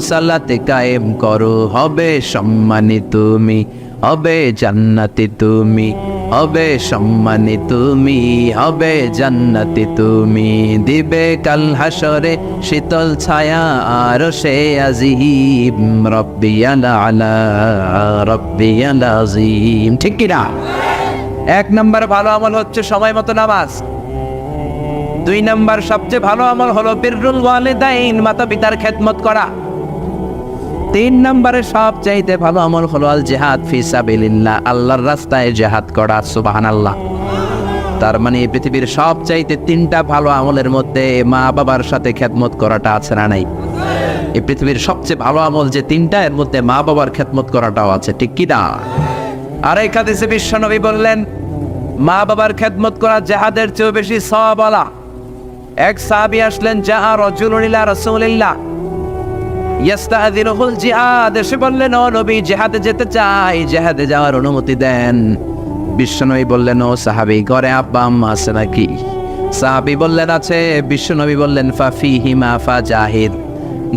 সালাতে কায়েম করো, হবে সম্মানী তুমি, হবে জান্নাতি তুমি, হবে সম্মানী তুমি, হবে জান্নাতি তুমি। দিবে কাল হাসরে শীতল ছায়া আরশে আজিম, রব্বিয়াল আলা রব্বিয়াল আযীম। ঠিক কি না? এক নম্বর ভালো আমল হচ্ছে সময় মতো নামাজ। দুই নম্বর সবচেয়ে ভালো আমল হলো বিররুল ওয়ালিদাইন, মাতা পিতার খেদমত করা। তিন নম্বরে সবচাইতে ভালো আমল হলো আল জিহাদ ফি সাবিলিল্লাহ, আল্লাহর রাস্তায় জিহাদ করা। সুবহানাল্লাহ। তার মানে এই পৃথিবীর সবচাইতে তিনটা ভালো আমলের মধ্যে মা বাবার সাথে খেদমত করাটা আছে না নাই? এই পৃথিবীর সবচেয়ে ভালো আমল যে তিনটা, এর মধ্যে মা বাবার খেদমত করাটাও আছে, ঠিক কি না? আর এই হাদিসে বিশ্বনবী বললেন মা বাবার খেদমত করা জিহাদের চেয়ে বেশি সওয়াবওয়ালা। এক সাহাবী আসলেন, জাআ রাজুলুন ইলা রাসূলিল্লাহ ইস্তাযিনুহুল জিহাদ, এসে বললেন ও নবী জিহাদে যেতে চাই, জিহাদে যাওয়ার অনুমতি দেন। বিশ্বনবী বললেন ও সাহাবী ঘরে আব্বা আম্মা আছে নাকি? সাহাবী বললেন আছে। বিশ্বনবী বললেন ফাফিহিমা ফাজাহিদ,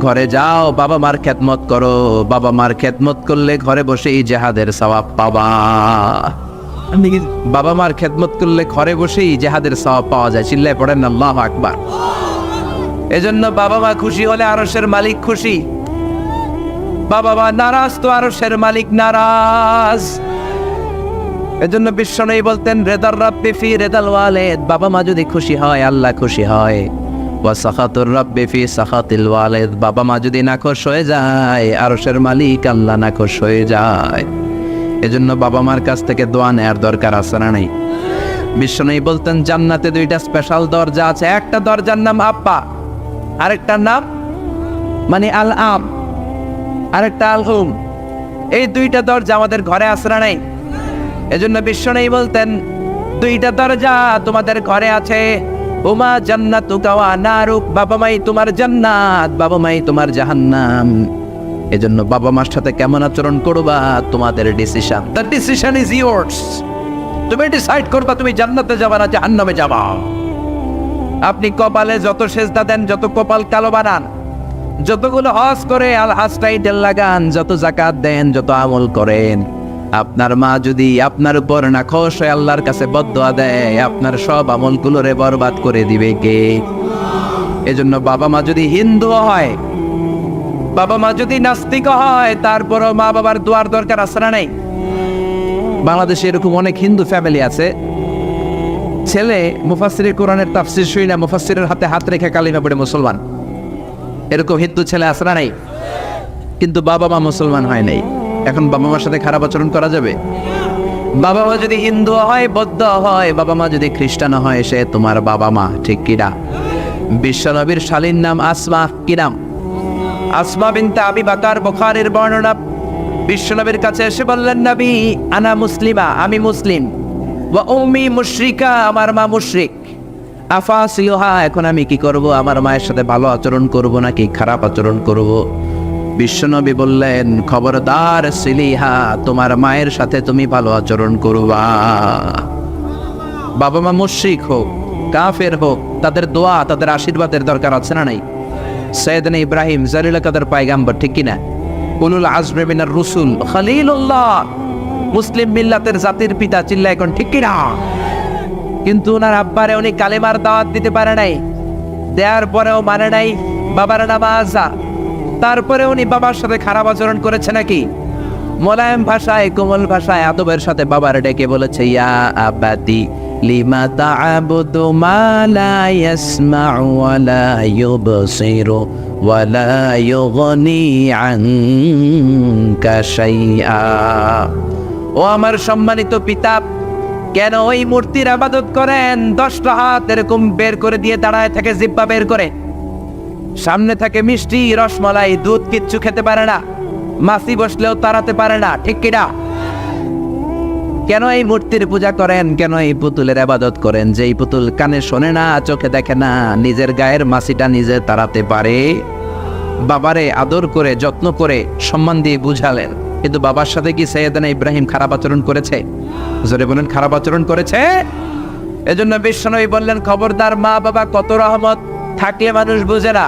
ঘরে যাও বাবা মার খেদমত করো, বাবা মার খেদমত করলে ঘরে বসেই জিহাদের সওয়াব পাবা। বাবা মার খেদমত করলে ঘরে বসেই জিহাদের সওয়াব পাওয়া যায়। চিল্লায় পড়েন আল্লাহু আকবার। এজন্য বাবা মা খুশি হলে আরশের মালিক খুশি, বাবা মা নারাজ তো আরশের মালিক নারাজ। এজন্য বিশ্বনবী বলতেন রেদার রাব্বি ফি রেদাল ওয়ালিদ, বাবা মা যদি খুশি হয় আল্লাহ খুশি হয়। ওয়া সাখাতুর রাব্বি ফি সাখাতিল ওয়ালিদ, বাবা মা যদি নাখোশ হয়ে যায় আরশের মালিক আল্লাহ নাখোশ হয়ে যায়। এজন্য বাবা মার কাছ থেকে দোয়া নেয়ার দরকার আছে না নাই? বিশ্বনবী বলতেন জান্নাতে দুইটা স্পেশাল দরজা আছে, একটা দরজার নাম আব্বা, আরেকটার নাম মানে আল আম, আরেকটা আল হুম। এই দুইটা দরজা আমাদের ঘরে আছে না নাই? এজন্য বিশ্বনবী বলতেন দুইটা দরজা তোমাদের ঘরে আছে, উমা জান্নাতুকা ওয়া নারুক, বাবা মাই তোমার জান্নাত, বাবা মাই তোমার জাহান্নাম। এজন্য বাবা মার সাথে কেমন আচরণ করবা তোমাদের decision, the decision is yours. তুমি ডিসাইড করবা তুমি জান্নাতে যাবা না জাহান্নামে যাবা। আপনি কপালে যত সেজদা দেন, যত কপাল কালো বানান, যতগুলো হজ করে আল হাজ টাইটেল লাগান, যত যাকাত দেন, যত আমল করেন, আপনার মা যদি আপনার উপর নাখোশ হয়ে আল্লাহর কাছে বদদোয়া দেয়, আপনার সব আমলগুলোরে বরবাদ করে দিবে কে? এজন্য বাবা মা যদি হিন্দু হয়, বাবা মা যদি নাস্তিক হয়, তারপরও মা বাবার দোয়ার দরকার আছে না নাই? বাংলাদেশে এরকম অনেক হিন্দু ফ্যামিলি আছে, ছেলে মুফাসসিরে কোরআনের তাফসীর শুই না, মুফাসসিরের হাতে হাত রেখে কালিমা পড়ে মুসলমান। এরকম হিন্দু ছেলে আছে না নাই? কিন্তু বাবা মা মুসলমান হয় নাই। এখন বাবা মার সাথে খারাপ আচরণ করা যাবে? বাবা মা যদি হিন্দু হয়, বৌদ্ধ হয়, বাবা মা যদি খ্রিস্টান হয়, সে তোমার বাবা মা, ঠিক কিনা? বিশ্বনবীর শালীর নাম আসমা, কি নাম? আসমা বিনতে আবি বকর, বুখারীর বর্ণনা। বিশ্বনবীর কাছে এসে বললেন নবী আনা মুসলিমা, আমি মুসলিম, ওয়া উম্মি মুশরিকা, আমার মা মুশরিক, আফাসিহা, এখন আমি কি করব? আমার মায়ের সাথে ভালো আচরণ করব নাকি খারাপ আচরণ করব? বিশ্বনবী বললেন খবরদার সিলিহা, তোমার মায়ের সাথে তুমি ভালো আচরণ করবা। বাবা মা মুশরিক হোক, কাফের হোক, তাদের দোয়া, তাদের আশীর্বাদের দরকার আছে না নাই? সাইয়েদনা ইব্রাহিম জালিল কাদের পয়গম্বর, ঠিক কিনা? উলুল আজমে মিনার রুসুল, খলিলুল্লাহ, মুসলিম মিল্লাতের জাতির পিতা, চিল্লা এখন ঠিক কিনা? কিন্তু ওনার আব্বারে উনি কালেমার দাওয়াত দিতে পারে নাই, দেওয়ার পরেও মানে নাই বাবার নামাজ। তারপরে উনি বাবার সাথে খারাপ আচরণ করেছে নাকি? মোলায়েম ভাষায়, কোমল ভাষায়, আদবের সাথে বাবার ডেকে বলেছে ইয়া আবাতি লিমা তা'বুদু মা লা ইয়াসমা'ু ওয়া লা ইউবসিরু ওয়া লা ইউগনি আনকা শাইআ। ও আমার সম্মানিত পিতা, কেন ওই মূর্তির ইবাদত করেন? 10টা হাত এরকম বের করে দিয়ে দাঁড়ায় থাকে, জিহ্বা বের করে, সামনে থাকে মিষ্টি, রসমালাই, দুধ, কিচ্ছু খেতে পারে না, মাছি বসলেও তাড়াতে পারে না, ঠিক কিনা? কেন এই মূর্তির পূজা করেন? কেন এই পুতুলের ইবাদত করেন? যে এই পুতুল কানে শোনে না, চোখে দেখে না, নিজের গায়ের মাছিটা নিজে তাড়াতে পারে। বাবারে আদর করে, যত্ন করে, সম্মান দিয়ে বুঝালেন। কিন্তু বাবার সাথে কি সাইয়েদনা ইব্রাহিম খারাপ আচরণ করেছে? জোরে বলেন, খারাপ আচরণ করেছে? এজন্য বিশ্বনবী বললেন খবরদার, মা বাবা কত রহমত, থাকলে মানুষ বুঝে না,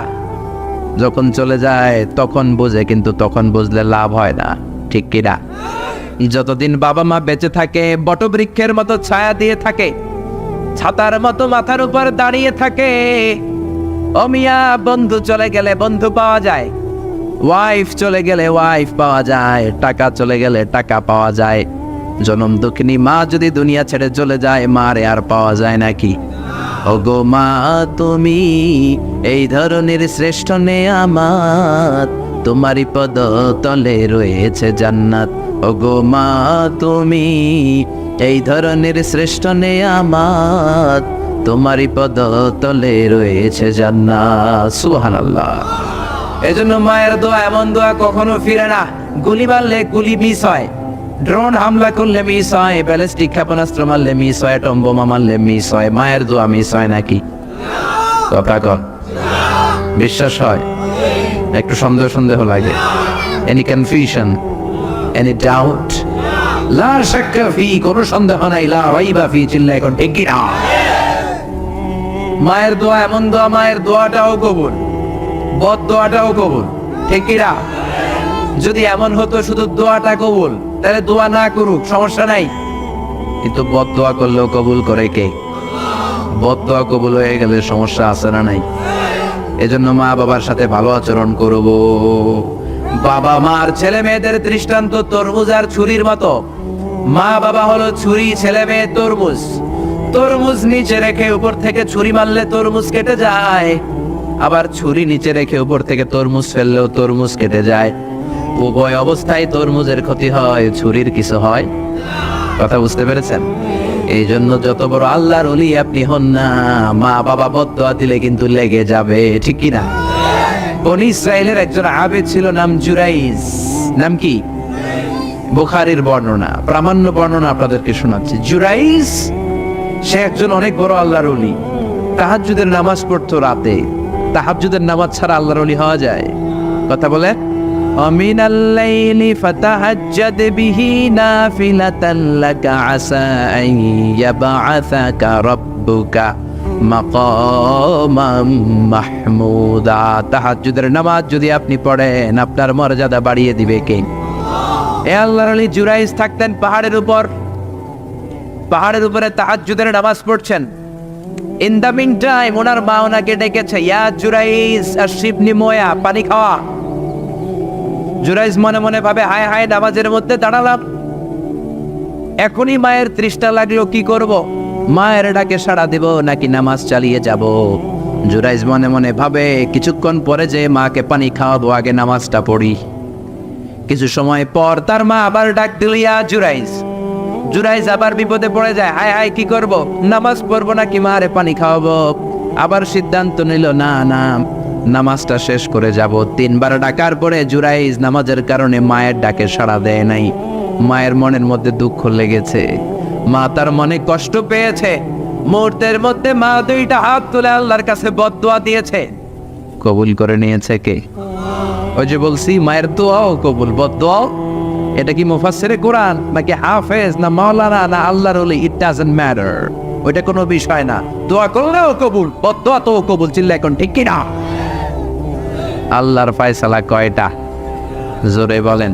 যখন চলে যায় তখন বোঝে, কিন্তু তখন বুঝলে লাভ হয় না, ঠিক কিনা? যতদিন বাবা মা বেঁচে থাকে বটবৃক্ষের মতো ছায়া দিয়ে থাকে, ছাতার মতো মাথার উপর দাঁড়িয়ে থাকে। ও মিয়া, বন্ধু চলে গেলে বন্ধু পাওয়া যায়, ওয়াইফ চলে গেলে ওয়াইফ পাওয়া যায়, টাকা চলে গেলে টাকা পাওয়া যায়। জনম দুঃখিনী মা যদি দুনিয়া ছেড়ে চলে যায়, মারে আর পাওয়া যায় নাকি? ওগো মা তুমি এই ধরনের শ্রেষ্ঠ নেয়ামত, তোমারই পদ তলে রয়েছে জান্নাত। ওগো মা তুমি এই ধরনের শ্রেষ্ঠ নেয়ামত তোমারই পদতলে রয়েছে জান্নাত। সুবহানাল্লাহ। এজন্য মায়ের দোয়া এমন দোয়া কখনো ফিরে না। গুলি মারলে গুলি মিস হয়, ড্রোন হামলা করলে মিস হয়, ব্যালিস্টিক ক্ষেপণাস্ত্র মারলে মিস হয়, অ্যাটম বোমা মারলে মিস হয়, মায়ের দোয়া মিস হয় নাকি? কথা কন, বিশ্বাস হয়? একটু সন্দেহ সন্দেহ লাগে? Any confusion, any doubt? লা শাক্কা ফি, কোনো সন্দেহ নাই, লা রাইবা ফি, চিল্লায় এখন ঠিক কি না? মায়ের দোয়া এমন দোয়া, মায়ের দোয়াটাও কবুল, বদ দোয়াটাও কবুল, ঠিক কি না? যদি এমন হতো শুধু দোয়াটা কবুল, তাহলে দোয়া না করুক সমস্যা নাই, কিন্তু বদ দোয়া করলেও কবুল করে কে? বদ দোয়া কবুল হয়ে গেলে সমস্যা আছে না নাই? এজন্য মা বাবার সাথে ভালো আচরণ করব। বাবা মার ছেলে মেয়েদের দৃষ্টান্ত তরমুজ আর ছুরির মতো। মা বাবা হলো ছুরি, ছেলে মেয়ে তরমুজ। তরমুজ নিচে রেখে উপর থেকে ছুরি মারলে তরমুজ কেটে যায়, আবার ছুরি নিচে রেখে উপর থেকে তরমুজ ফেললেও তরমুজ কেটে যায়। উভয় অবস্থায় তরমুজের ক্ষতি হয়, ছুরির কিছু হয়। কথা বুঝতে পেরেছেন? এই জন্য যত বড় আল্লাহর ওলি আপনি হন না, মা বাবা বদদোয়া দিলে কিন্তু লেগে যাবে, ঠিক কি না? বনি ইসরাইলের একজন আবেদ ছিল, নাম জুরাইজ। নাম কি? বুখারীর বর্ণনা, প্রামাণ্য বর্ণনা আপনাদেরকে শোনাচ্ছি। জুরাইজ সে একজন অনেক বড় আল্লাহর ওলি। তাহাজ্জুদের নামাজ পড়তো রাতে। তাহাজ্জুদের নামাজ ছাড়া আল্লাহর ওলি হওয়া যায়? কথা বলে। ওয়ামিনাল লাইলি ফাতাহাজ্জাদ বিহি নাফিলাতান লাকা আসা আন ইয়াবআসাকা রাব্বুকা মাকামাম মাহমুদা। তাহাজ্জুদের নামাজ যদি আপনি পড়েন, আপনার মর্যাদা বাড়িয়ে দিবে কে? এ আল্লাহর ওলি জুরাইজ থাকতেন পাহাড়ের উপর। পাহাড়ের উপরে তাহাজ্জুদের নামাজ পড়ছেন। ইন দ্য মিন টাইম ওনার মা ওনাকে ডেকেছে, ইয়া জুরাইজ আশরিবনি মোয়া, পানি খাওয়া। জুরাইজ মনে মনে ভাবে, হায় হায়, নামাজের মধ্যে দাঁড়ালাম, এখনই মায়ের তৃষ্ণা লাগলো, কি করব? মায়ের ডাকে সাড়া দেব নাকি নামাজ চালিয়ে যাব? জুরাইজ মনে মনে ভাবে, কিছুক্ষণ পরে যে মাকে পানি খাওয়াবো, আগে নামাজটা পড়ি। কিছু সময় পর তার মা আবার ডাক দিল, ইয়া জুরাইজ। জুরাইজ আবার বিপদে পড়ে যায়, হায় হায়, কি করব? নামাজ পড়বো নাকি মারে পানি খাওয়াবো? আবার সিদ্ধান্ত নিল, না না, নামাজটা শেষ করে যাব। 3 বার ডাকার পরে জুরাইজ নামাজের কারণে মায়ের ডাকে সাড়া দেয় নাই। মায়ের মনের মধ্যে দুঃখ লেগেছে, মা তার মনে কষ্ট পেয়েছে। মুহূর্তের মধ্যে মা 2টা হাত তুলে আল্লাহর কাছে বদদোয়া দিয়েছে। কবুল করে নিয়েছে কে? ওই যে বলছি, মায়ের দোয়াও কবুল, বদদোয়াও। এটা কি মুফাসসিরে কোরআন নাকি হাফেজ না মাওলানা না আল্লাহর ওলি? ইট ডাজন্ট ম্যাটার, ওইটা কোনো বিষয় না। দোয়া করলেও কবুল, বদদোয়া তো কবুল, চিল্লা এখন ঠিক কি না? আল্লাহর ফয়সালা কয়টা? জোরে বলেন।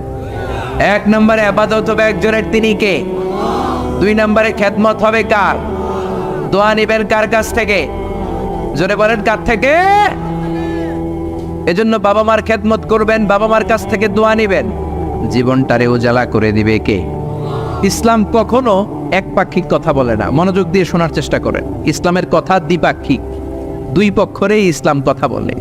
1 নম্বরে ইবাদত হবে একজনের, তিনি কে? 2 নম্বরে খেদমত হবে কার? দোয়া নিবেন কার কাছ থেকে? জোরে বলেন, কার থেকে? এজন্য বাবা মার খেদমত করবেন, বাবা মার কাছ থেকে দোয়া নিবেন। জীবনটারে উজালা করে দিবে কে? ইসলাম কখনো একপাক্ষিক কথা বলে না, মনোযোগ দিয়ে শোনার চেষ্টা করেন। ইসলামের কথা দ্বিপাক্ষিক, 2 পক্ষরেই ইসলাম কথা বলে।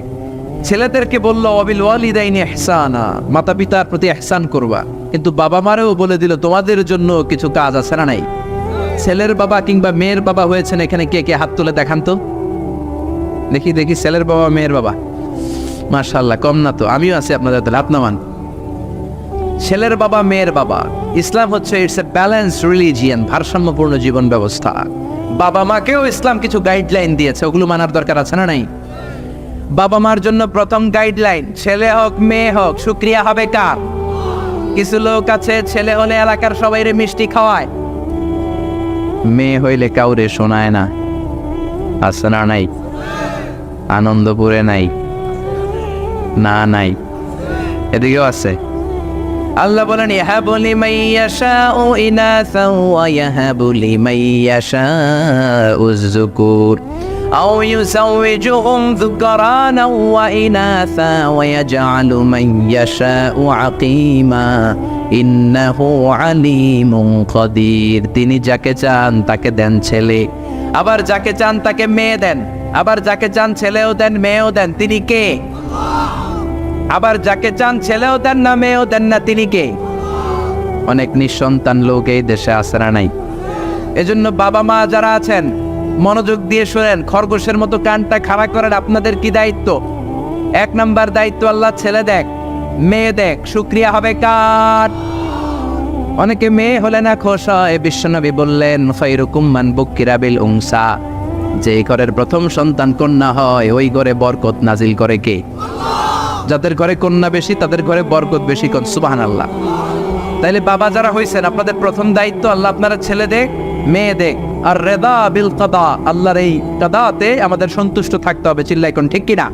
ছেলেদেরকে বলল, ওয়াবিল ওয়ালিদাইনি ইহসানা, মাতা পিতার প্রতি ইহসান করবা, কিন্তু বাবা মারেও বলে দিল তোমাদের জন্য কিছু কাজ আছে না নাই? ছেলের বাবা কিংবা মেয়ের বাবা হয়েছেন এখানে কে কে? হাত তুলে দেখান তো দেখি, দেখি। ছেলের বাবা মেয়ের বাবা, মাশাআল্লাহ, কম না তো? আমিও আছি আপনাদের দলে, হাত নামান। ছেলের বাবা মেয়ের বাবা। ইসলাম হচ্ছে ইটস এ ব্যালেন্স রিলিজিয়ান, ভারসাম্যপূর্ণ জীবন ব্যবস্থা। বাবা মাকেও ইসলাম কিছু গাইডলাইন দিয়েছে, ওগুলো মানার দরকার আছে না নাই? বাবা মার জন্য প্রথম গাইডলাইন, ছেলে হোক মেয়ে হোক, শুকরিয়া হবে কার? কিছু লোক আছে ছেলে হলে এলাকার সবাইরে মিষ্টি খাওয়ায়, মেয়ে হইলে কাউরে শোনায় না। আছে না নাই? আনন্দপুরে নাই? না নাই, এদিকেও আছে। আল্লাহ বলেন, ইয়াহাবু লিমান ইয়াশাউ ইনাসান ওয়া ইয়াহাবু লিমান ইয়াশাউ যুকুর আও ইউযাওয়িজুহুম যুকরানা ওয়া ইনাসা ওয়া ইয়াজআলু মান ইয়াশাউ আকীমা ইন্নাহু আলীমুন কাদির। তিনি যাকে চান তাকে দেন ছেলে, আবার যাকে চান তাকে মেয়ে দেন, আবার যাকে চান ছেলেও দেন মেয়েও দেন। তিনি কে? আবার যাকে চান ছেলেও দেন না মেয়েও দেন না, তিনি কে? অনেক নিঃসন্তান লোক এই দেশে আছে না নাই? এজন্য বাবা মা যারা আছেন মনোযোগ দিয়ে শুনেন, খরগোশের মতো কানটা খাড়া করেন। আপনাদের কি দায়িত্ব? 1 নাম্বার দায়িত্ব, আল্লাহ ছেলে দেখ মেয়ে দেখ, শুকরিয়া হবে কার? অনেকে মেয়ে হলে না খুশ হয়। বিশ্বনবী বললেন ফাইরুকুম মান বুকিরা বিল উনসা, যে ঘরের প্রথম সন্তান কন্যা হয় ওই ঘরে বরকত নাজিল করে কে? যাদের ঘরে কন্যা বেশি তাদের ঘরে বরকত বেশি। কোন সুবহানাল্লাহ। তাইলে বাবা যারা হইছেন আপনাদের প্রথম দায়িত্ব আল্লাহ আপনারা ছেলে দেখ মেয়ে দেখ, আর রেদা বিল কাদা, আল্লাহর এই কাদাতে আমাদের সন্তুষ্ট থাকতে হবে। চিল্লাই কোন ঠিক কিনা?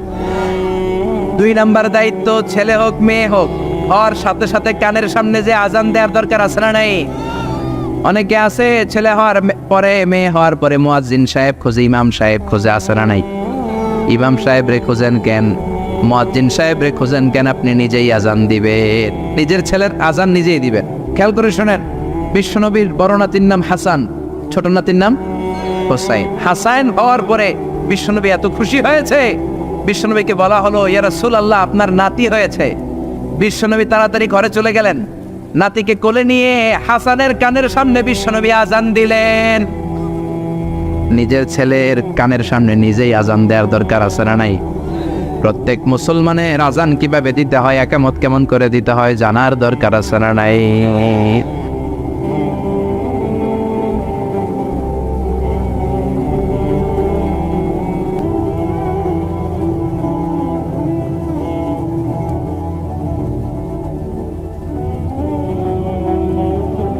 2 নাম্বার দায়িত্ব, ছেলে হোক মেয়ে হোক, আর সাথে সাথে কানের সামনে যে আজান দেওয়ার দরকার আছে না নাই? অনেকে আছে ছেলে হওয়ার পরে মেয়ে হওয়ার পরে মুয়াজ্জিন সাহেব খোঁজে, ইমাম সাহেব খোঁজে, আছে না নাই? ইমাম সাহেব রে খোঁজেন কেন? মুয়াজ্জিন সাহেব রে খোঁজেন কেন? আপনি নিজেই আজান দিবেন, নিজের ছেলের আজান নিজেই দিবেন। খেয়াল করে শোনেন, বিশ্বনবীর বড় নাতির নাম হাসান, ছোট নাতির নাম হোসাইন। হাসান হওয়ার পরে বিশ্বনবী এত খুশি হয়েছে, বিশ্বনবীকে বলা হলো ইয়া রাসূলুল্লাহ আপনার নাতি হয়েছে। বিশ্বনবী তাড়াতাড়ি ঘরে চলে গেলেন, নাতিকে কোলে নিয়ে হাসানের কানের সামনে বিশ্বনবী আজান দিলেন। নিজের ছেলের কানের সামনে নিজেই আজান দেওয়ার দরকার আছে না নাই? প্রত্যেক মুসলমানের আজান কিভাবে দিতে হয়, একামত কেমন করে দিতে হয় জানার দরকার আছে না নাই?